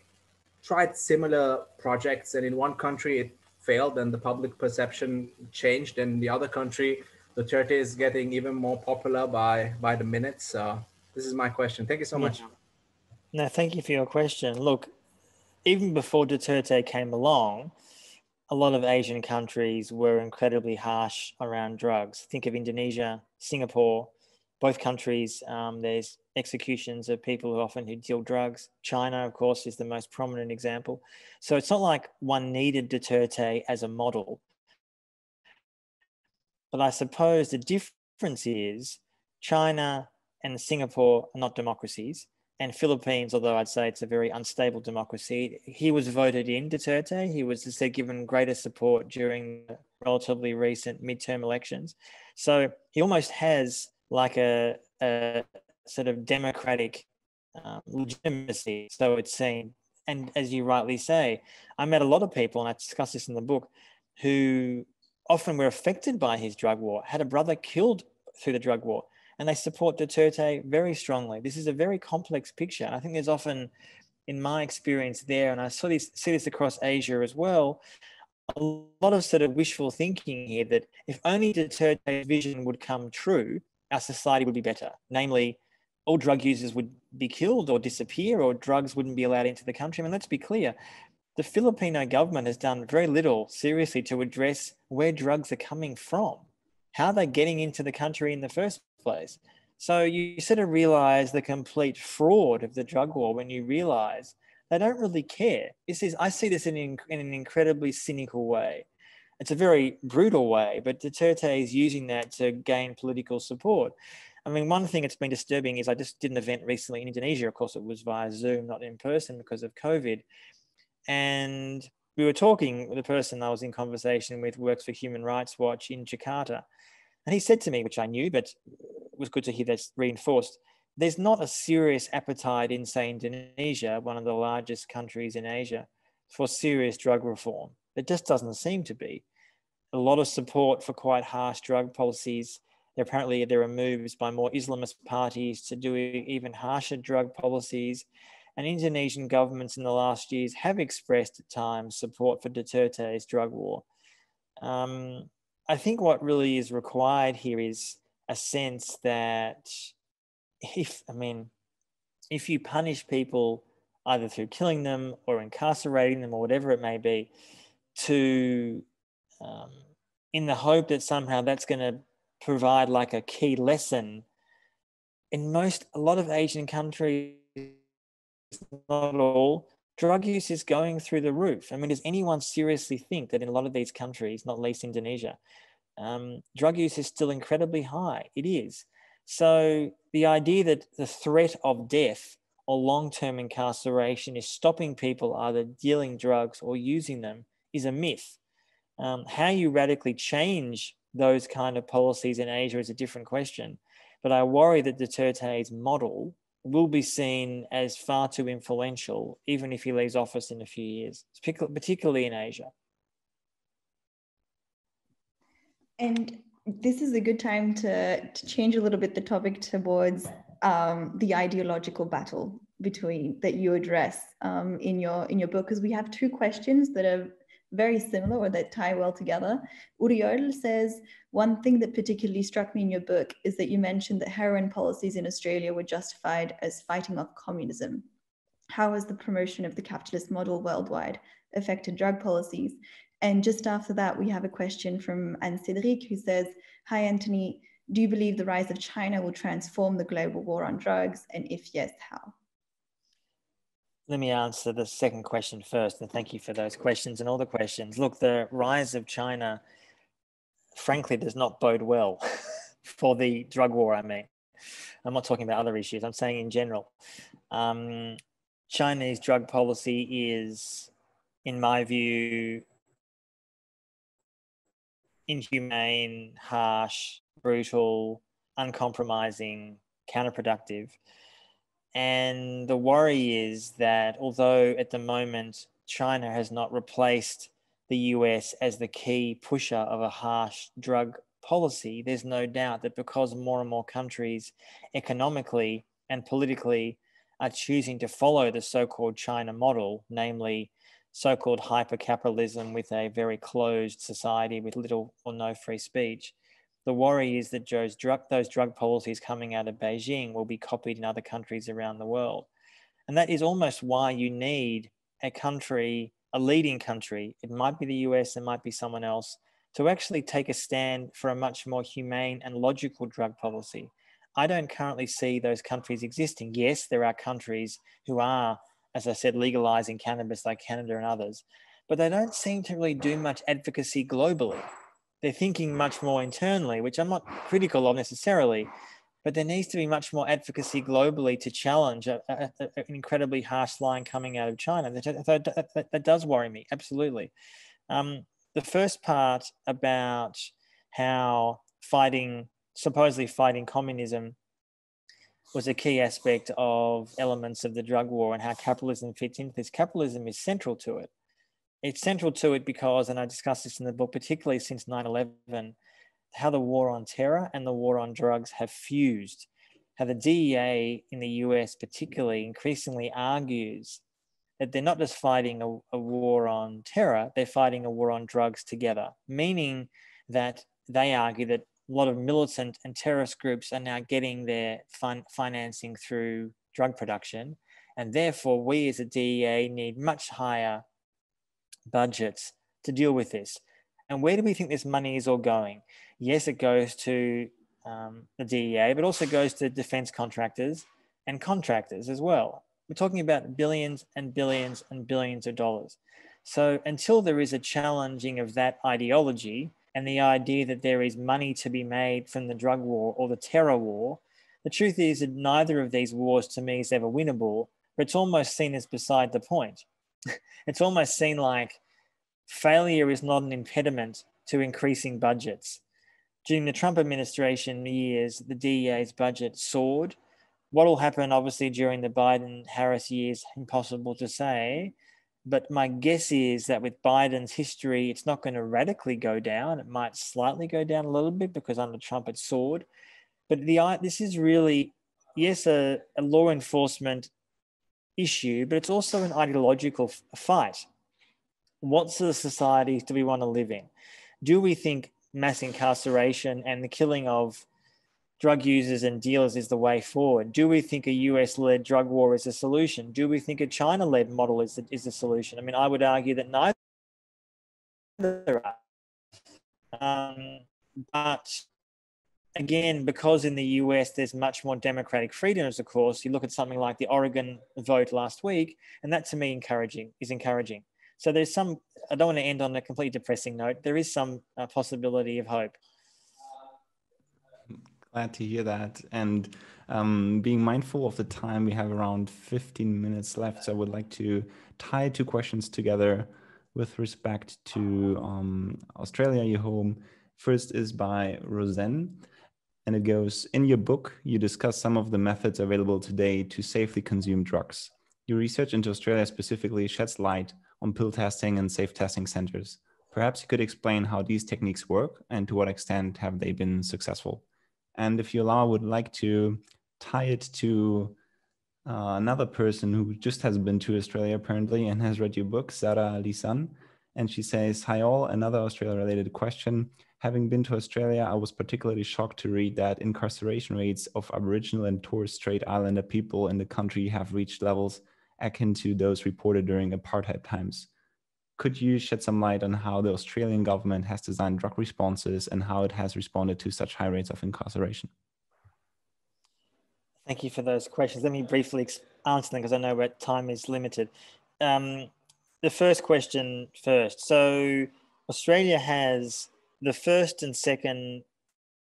Speaker 4: tried similar projects, and in one country it failed and the public perception changed, and in the other country Duterte is getting even more popular by the minute? So this is my question. Thank you so much.
Speaker 3: No, thank you for your question. Look, even before Duterte came along, a lot of Asian countries were incredibly harsh around drugs. Think of Indonesia, Singapore, both countries. There's executions of people who deal drugs. China, of course, is the most prominent example. So it's not like one needed Duterte as a model. But I suppose the difference is China and Singapore are not democracies. And Philippines, although I'd say it's a very unstable democracy, he was voted in, Duterte. He was given greater support during the relatively recent midterm elections. So he almost has like a sort of democratic legitimacy, so it's seen. And as you rightly say, I met a lot of people, and I discuss this in the book, who often were affected by his drug war, had a brother killed through the drug war, and they support Duterte very strongly. This is a very complex picture. I think there's often, in my experience there, and I see this across Asia as well, a lot of sort of wishful thinking here that if only Duterte's vision would come true, our society would be better. Namely, all drug users would be killed or disappear, or drugs wouldn't be allowed into the country. I mean, let's be clear. The Filipino government has done very little seriously to address where drugs are coming from. How are they getting into the country in the first place? So you sort of realize the complete fraud of the drug war when you realize they don't really care. I see this in an incredibly cynical way. It's a very brutal way, but Duterte is using that to gain political support. I mean, one thing that's been disturbing is I just did an event recently in Indonesia. Of course, it was via Zoom, not in person because of COVID. And we were talking with a person I was in conversation with, works for Human Rights Watch in Jakarta. And he said to me, which I knew, but it was good to hear that's reinforced, there's not a serious appetite in, say, Indonesia, one of the largest countries in Asia, for serious drug reform. It just doesn't seem to be. A lot of support for quite harsh drug policies. Apparently, there are moves by more Islamist parties to do even harsher drug policies. And Indonesian governments in the last years have expressed at times support for Duterte's drug war. I think what really is required here is a sense that if you punish people either through killing them or incarcerating them or whatever it may be, in the hope that somehow that's going to provide like a key lesson, a lot of Asian countries, not all, drug use is going through the roof. I mean, does anyone seriously think that in a lot of these countries, not least Indonesia, drug use is still incredibly high? It is. So the idea that the threat of death or long-term incarceration is stopping people either dealing drugs or using them is a myth. How you radically change those kind of policies in Asia is a different question. But I worry that Duterte's model will be seen as far too influential, even if he leaves office in a few years, particularly in Asia.
Speaker 1: And this is a good time to change a little bit the topic towards the ideological battle that you address in your book, because we have two questions that are very similar or that tie well together. Uriol says, one thing that particularly struck me in your book is that you mentioned that heroin policies in Australia were justified as fighting off communism. How has the promotion of the capitalist model worldwide affected drug policies? And just after that, we have a question from Anne-Cédric, who says, hi, Antony, do you believe the rise of China will transform the global war on drugs? And if yes, how?
Speaker 3: Let me answer the second question first, and thank you for those questions and all the questions. Look, the rise of China, frankly, does not bode well for the drug war, I mean. I'm not talking about other issues. I'm saying in general. Chinese drug policy is, in my view, inhumane, harsh, brutal, uncompromising, counterproductive. And the worry is that although at the moment China has not replaced the US as the key pusher of a harsh drug policy, there's no doubt that because more and more countries economically and politically are choosing to follow the so-called China model, namely so-called hyper-capitalism with a very closed society with little or no free speech, the worry is that those drug policies coming out of Beijing will be copied in other countries around the world. And that is almost why you need a country, a leading country, it might be the US, it might be someone else, to actually take a stand for a much more humane and logical drug policy. I don't currently see those countries existing. Yes, there are countries who are, as I said, legalizing cannabis like Canada and others, but they don't seem to really do much advocacy globally. They're thinking much more internally, which I'm not critical of necessarily, but there needs to be much more advocacy globally to challenge an incredibly harsh line coming out of China. That does worry me, absolutely. The first part about how supposedly fighting communism was a key aspect of elements of the drug war and how capitalism fits into this. Capitalism is central to it. It's central to it because, and I discuss this in the book, particularly since 9/11, how the war on terror and the war on drugs have fused, how the DEA in the US particularly increasingly argues that they're not just fighting a war on terror, they're fighting a war on drugs together, meaning that they argue that a lot of militant and terrorist groups are now getting their financing through drug production. And therefore, we as a DEA need much higher budgets to deal with this. And where do we think this money is all going? Yes, it goes to the DEA, but also goes to defense contractors and contractors as well. We're talking about billions and billions and billions of dollars. So until there is a challenging of that ideology and the idea that there is money to be made from the drug war or the terror war, the truth is that neither of these wars to me is ever winnable, but it's almost seen as beside the point. It's almost seen like failure is not an impediment to increasing budgets. During the Trump administration years, the DEA's budget soared. What will happen, obviously, during the Biden-Harris years, impossible to say. But my guess is that with Biden's history, it's not going to radically go down. It might slightly go down a little bit because under Trump it soared. But this is really, yes, a law enforcement issue, but it's also an ideological fight. What sort of societies do we want to live in? Do we think mass incarceration and the killing of drug users and dealers is the way forward? Do we think a US-led drug war is a solution? Do we think a China-led model is a solution? I mean, I would argue that neither are. But again, because in the US there's much more democratic freedoms, of course, you look at something like the Oregon vote last week, and that to me is encouraging. So there's some, I don't want to end on a completely depressing note, there is some possibility of hope.
Speaker 2: Glad to hear that. And being mindful of the time, we have around 15 minutes left. So I would like to tie two questions together with respect to Australia, your home. First is by Roseanne. And it goes, in your book, you discuss some of the methods available today to safely consume drugs. Your research into Australia specifically sheds light on pill testing and safe testing centers. Perhaps you could explain how these techniques work and to what extent have they been successful. And if you allow, I would like to tie it to another person who just has been to Australia apparently and has read your book, Sara Lisan. And she says, "Hi all, another Australia-related question. Having been to Australia, I was particularly shocked to read that incarceration rates of Aboriginal and Torres Strait Islander people in the country have reached levels akin to those reported during apartheid times. Could you shed some light on how the Australian government has designed drug responses and how it has responded to such high rates of incarceration?"
Speaker 3: Thank you for those questions. Let me briefly answer them because I know that time is limited. The first question first. So Australia has the first and second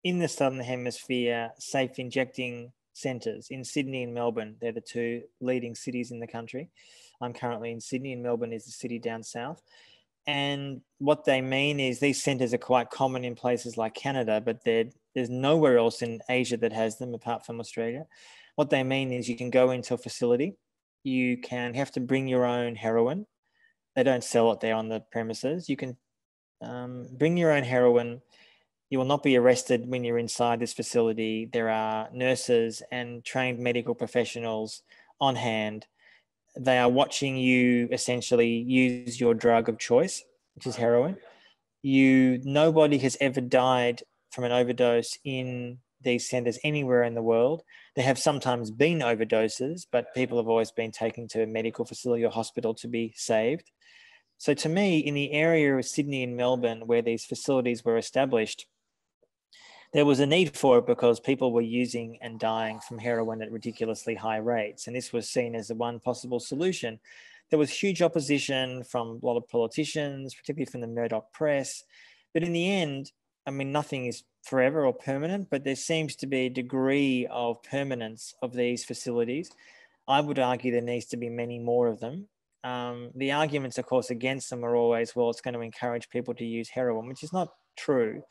Speaker 3: in the Southern Hemisphere safe injecting centres in Sydney and Melbourne. They're the two leading cities in the country. I'm currently in Sydney and Melbourne is the city down south. And what they mean is these centres are quite common in places like Canada, but there's nowhere else in Asia that has them apart from Australia. What they mean is you can go into a facility, you have to bring your own heroin. They don't sell it there on the premises. You can bring your own heroin. You will not be arrested when you're inside this facility. There are nurses and trained medical professionals on hand. They are watching you essentially use your drug of choice, which is heroin. Nobody has ever died from an overdose in these centres anywhere in the world. There have sometimes been overdoses, but people have always been taken to a medical facility or hospital to be saved. So to me, in the area of Sydney and Melbourne, where these facilities were established, there was a need for it because people were using and dying from heroin at ridiculously high rates. And this was seen as the one possible solution. There was huge opposition from a lot of politicians, particularly from the Murdoch press. But in the end, I mean, nothing is forever or permanent, but there seems to be a degree of permanence of these facilities. I would argue there needs to be many more of them. The arguments, of course, against them are always, well, it's going to encourage people to use heroin, which is not true.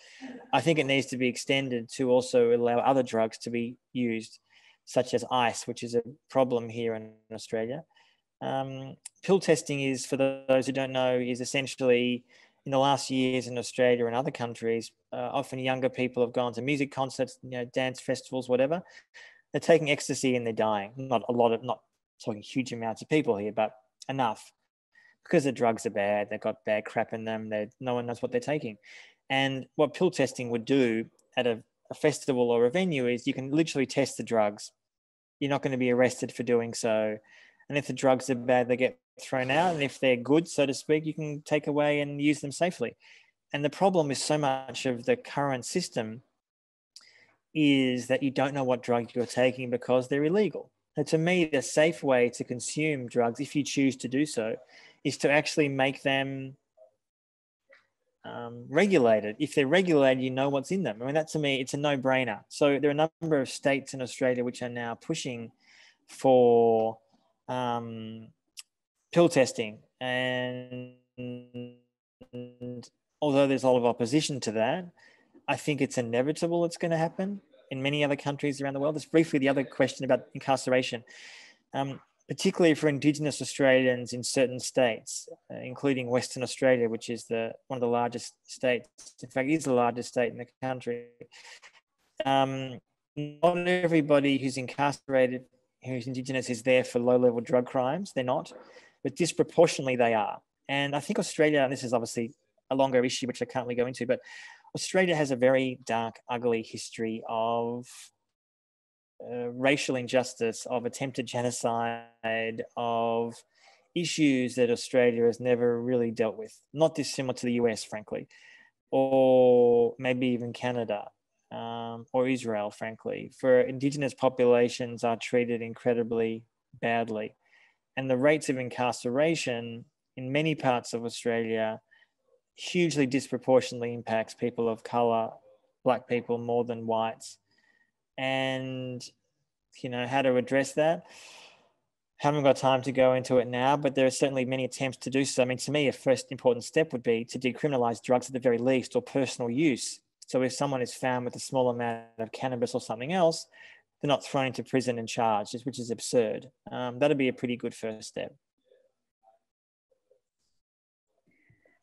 Speaker 3: I think it needs to be extended to also allow other drugs to be used, such as ice, which is a problem here in Australia. Pill testing is, for those who don't know, is essentially in the last years in Australia and other countries, often younger people have gone to music concerts, dance festivals, whatever. They're taking ecstasy and they're dying. Not talking huge amounts of people here, but enough, because the drugs are bad. They've got bad crap in them. No one knows what they're taking. And what pill testing would do at a festival or a venue is you can literally test the drugs. You're not going to be arrested for doing so. And if the drugs are bad, they get thrown out. And if they're good, so to speak, you can take away and use them safely. And the problem is so much of the current system is that you don't know what drug you're taking because they're illegal. So to me, the safe way to consume drugs, if you choose to do so, is to actually make them regulated. If they're regulated, you know what's in them. I mean, that to me, it's a no-brainer. So there are a number of states in Australia which are now pushing for pill testing. And although there's a lot of opposition to that, I think it's inevitable it's going to happen in many other countries around the world. Just briefly, the other question about incarceration, particularly for Indigenous Australians in certain states, including Western Australia, which is one of the largest states. In fact, it is the largest state in the country. Not everybody who's incarcerated, who's Indigenous, is there for low-level drug crimes. They're not, but disproportionately they are. And I think Australia, and this is obviously a longer issue, which I can't really go into, but Australia has a very dark, ugly history of racial injustice, of attempted genocide, of issues that Australia has never really dealt with. Not dissimilar to the US, frankly, or maybe even Canada or Israel, frankly. For Indigenous populations are treated incredibly badly. And the rates of incarceration in many parts of Australia hugely disproportionately impacts people of colour, black people more than whites. And, how to address that, haven't got time to go into it now, but there are certainly many attempts to do so. I mean, to me, a first important step would be to decriminalise drugs at the very least, or personal use. So if someone is found with a small amount of cannabis or something else, they're not thrown into prison and charged, which is absurd. That'd be a pretty good first step.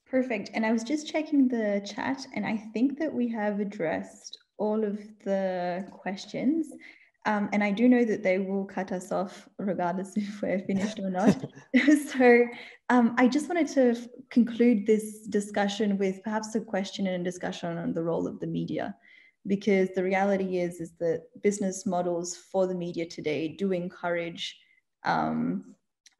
Speaker 1: Perfect. And I was just checking the chat, and I think that we have addressed all of the questions. And I do know that they will cut us off regardless if we're finished or not. So I just wanted to conclude this discussion with perhaps a question and a discussion on the role of the media, because the reality is that business models for the media today do encourage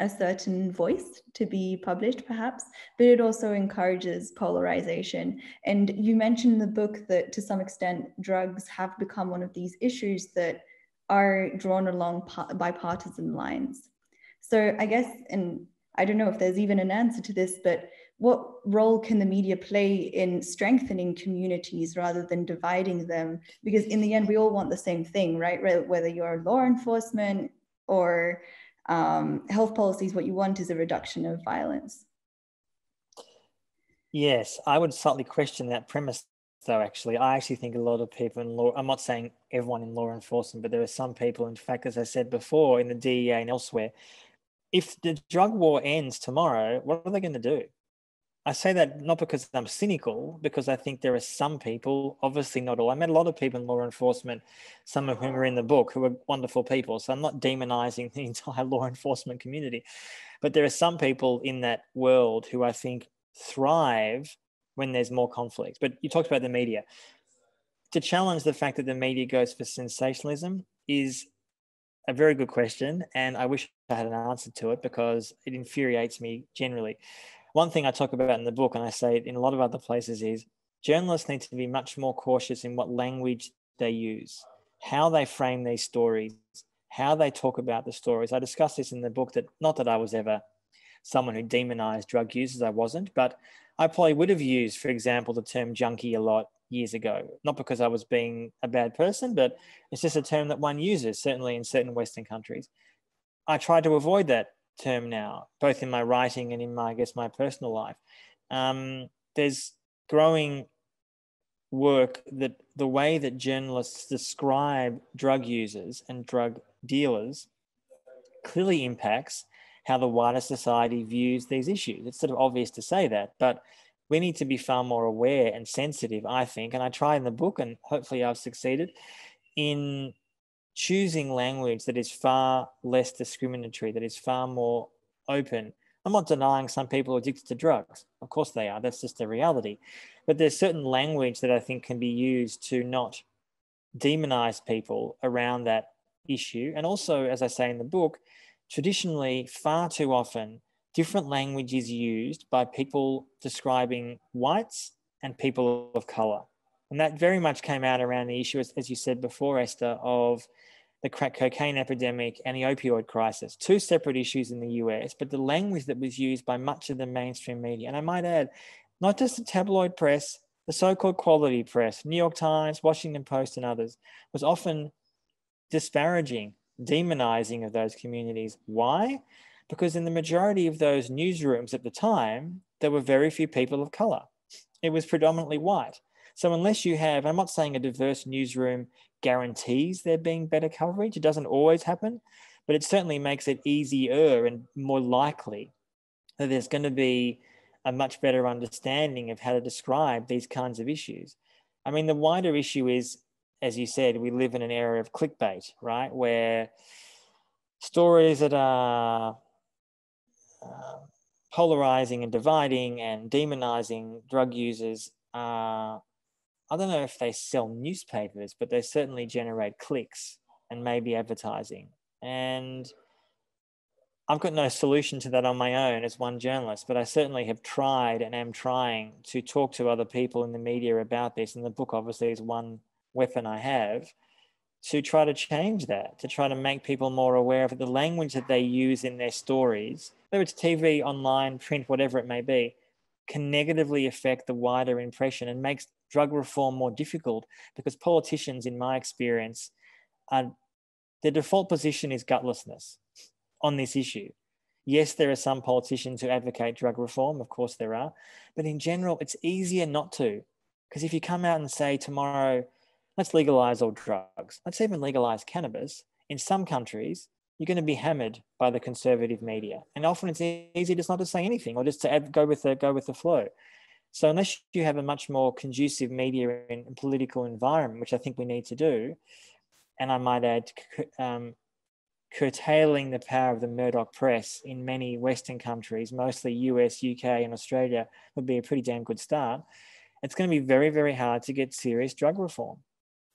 Speaker 1: a certain voice to be published, perhaps, but it also encourages polarization. And you mentioned in the book that to some extent, drugs have become one of these issues that are drawn along bipartisan lines. So I guess, and I don't know if there's even an answer to this, but what role can the media play in strengthening communities rather than dividing them? Because in the end, we all want the same thing, right? Whether you're law enforcement or health policies, what you want is a reduction of violence.
Speaker 3: Yes, I would slightly question that premise, though, actually. I actually think a lot of people in law, I'm not saying everyone in law enforcement, but there are some people, in fact, as I said before, in the DEA and elsewhere, if the drug war ends tomorrow, what are they going to do? I say that not because I'm cynical, because I think there are some people, obviously not all. I met a lot of people in law enforcement, some of whom are in the book, who are wonderful people. So I'm not demonizing the entire law enforcement community. But there are some people in that world who I think thrive when there's more conflict. But you talked about the media. To challenge the fact that the media goes for sensationalism is a very good question. And I wish I had an answer to it because it infuriates me generally. One thing I talk about in the book, and I say it in a lot of other places, is journalists need to be much more cautious in what language they use, how they frame these stories, how they talk about the stories. I discuss this in the book, that not that I was ever someone who demonized drug users, I wasn't, but I probably would have used, for example, the term junkie a lot years ago, not because I was being a bad person, but it's just a term that one uses, certainly in certain Western countries. I try to avoid that term now, both in my writing and in my, I guess, my personal life. There's growing work that the way that journalists describe drug users and drug dealers clearly impacts how the wider society views these issues. It's sort of obvious to say that, but we need to be far more aware and sensitive, I think, and I try in the book, and hopefully I've succeeded, in choosing language that is far less discriminatory, that is far more open. I'm not denying some people are addicted to drugs. Of course they are. That's just the reality. But there's certain language that I think can be used to not demonize people around that issue. And also, as I say in the book, traditionally, far too often, different language is used by people describing whites and people of color. And that very much came out around the issue, as you said before, Esther, of the crack cocaine epidemic and the opioid crisis. Two separate issues in the US, but the language that was used by much of the mainstream media, and I might add, not just the tabloid press, the so-called quality press, New York Times, Washington Post, and others, was often disparaging, demonizing of those communities. Why? Because in the majority of those newsrooms at the time, there were very few people of color. It was predominantly white. So unless you have, I'm not saying a diverse newsroom guarantees there being better coverage. It doesn't always happen, but it certainly makes it easier and more likely that there's going to be a much better understanding of how to describe these kinds of issues. I mean, the wider issue is, as you said, we live in an era of clickbait, right? Where stories that are polarizing and dividing and demonizing drug users are, I don't know if they sell newspapers, but they certainly generate clicks and maybe advertising. And I've got no solution to that on my own as one journalist, but I certainly have tried and am trying to talk to other people in the media about this. And the book obviously is one weapon I have to try to change that, to try to make people more aware of the language that they use in their stories, whether it's TV, online, print, whatever it may be, can negatively affect the wider impression and makes drug reform more difficult, because politicians, in my experience, their default position is gutlessness on this issue. Yes, there are some politicians who advocate drug reform, of course there are, but in general, it's easier not to, because if you come out and say tomorrow, let's legalize all drugs, let's even legalize cannabis, in some countries, you're going to be hammered by the conservative media. And often it's easy just not to say anything or just to go with the flow. So unless you have a much more conducive media and political environment, which I think we need to do, and I might add, curtailing the power of the Murdoch press in many Western countries, mostly US, UK, and Australia, would be a pretty damn good start. It's going to be very, very hard to get serious drug reform.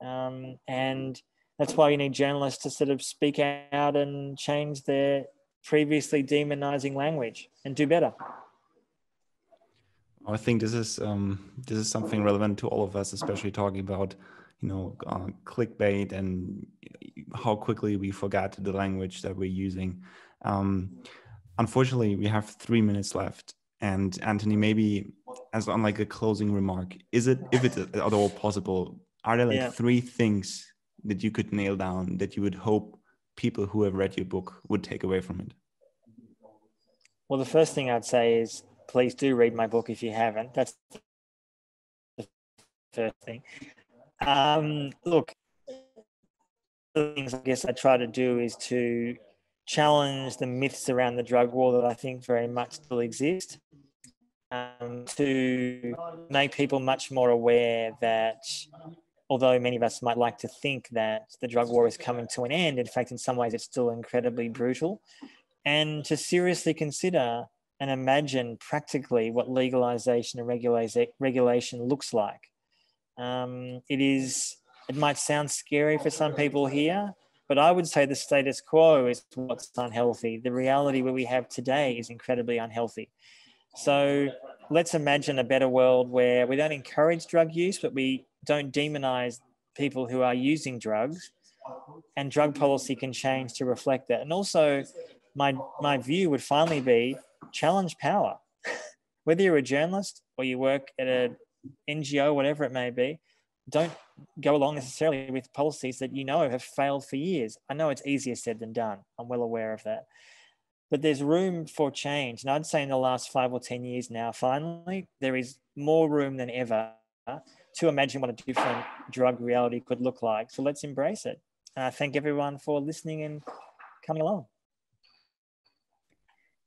Speaker 3: And that's why you need journalists to sort of speak out and change their previously demonizing language and do better.
Speaker 2: I think this is something relevant to all of us, especially talking about, clickbait and how quickly we forgot the language that we're using. Unfortunately, we have 3 minutes left. And Antony, maybe as on like a closing remark, if it's at all possible, are there 3 things that you could nail down that you would hope people who have read your book would take away from it?
Speaker 3: Well, the first thing I'd say is, please do read my book if you haven't. That's the first thing. Look, the things I guess I try to do is to challenge the myths around the drug war that I think very much still exist, to make people much more aware that although many of us might like to think that the drug war is coming to an end, in fact, in some ways, it's still incredibly brutal, and to seriously consider and imagine practically what legalization and regulation looks like. It might sound scary for some people here, but I would say the status quo is what's unhealthy. The reality where we have today is incredibly unhealthy. So let's imagine a better world where we don't encourage drug use, but we don't demonize people who are using drugs, and drug policy can change to reflect that. And also my view would finally be challenge power. Whether you're a journalist or you work at an NGO, whatever it may be, don't go along necessarily with policies that have failed for years. I know it's easier said than done. I'm well aware of that. But there's room for change. And I'd say in the last 5 or 10 years now, finally, there is more room than ever to imagine what a different drug reality could look like. So let's embrace it. And I thank everyone for listening and coming along.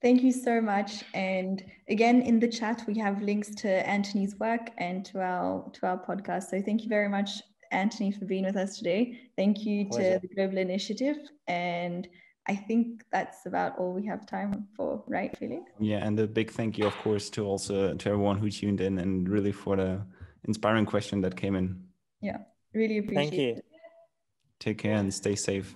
Speaker 1: Thank you so much. And again, in the chat, we have links to Antony's work and to our podcast. So thank you very much, Antony, for being with us today. Thank you to the Global Initiative. And I think that's about all we have time for, right, Felix?
Speaker 2: Yeah, and a big thank you, of course, to everyone who tuned in, and really for the inspiring question that came in.
Speaker 1: Yeah, really appreciate it.
Speaker 3: Thank you.
Speaker 2: Take care and stay safe.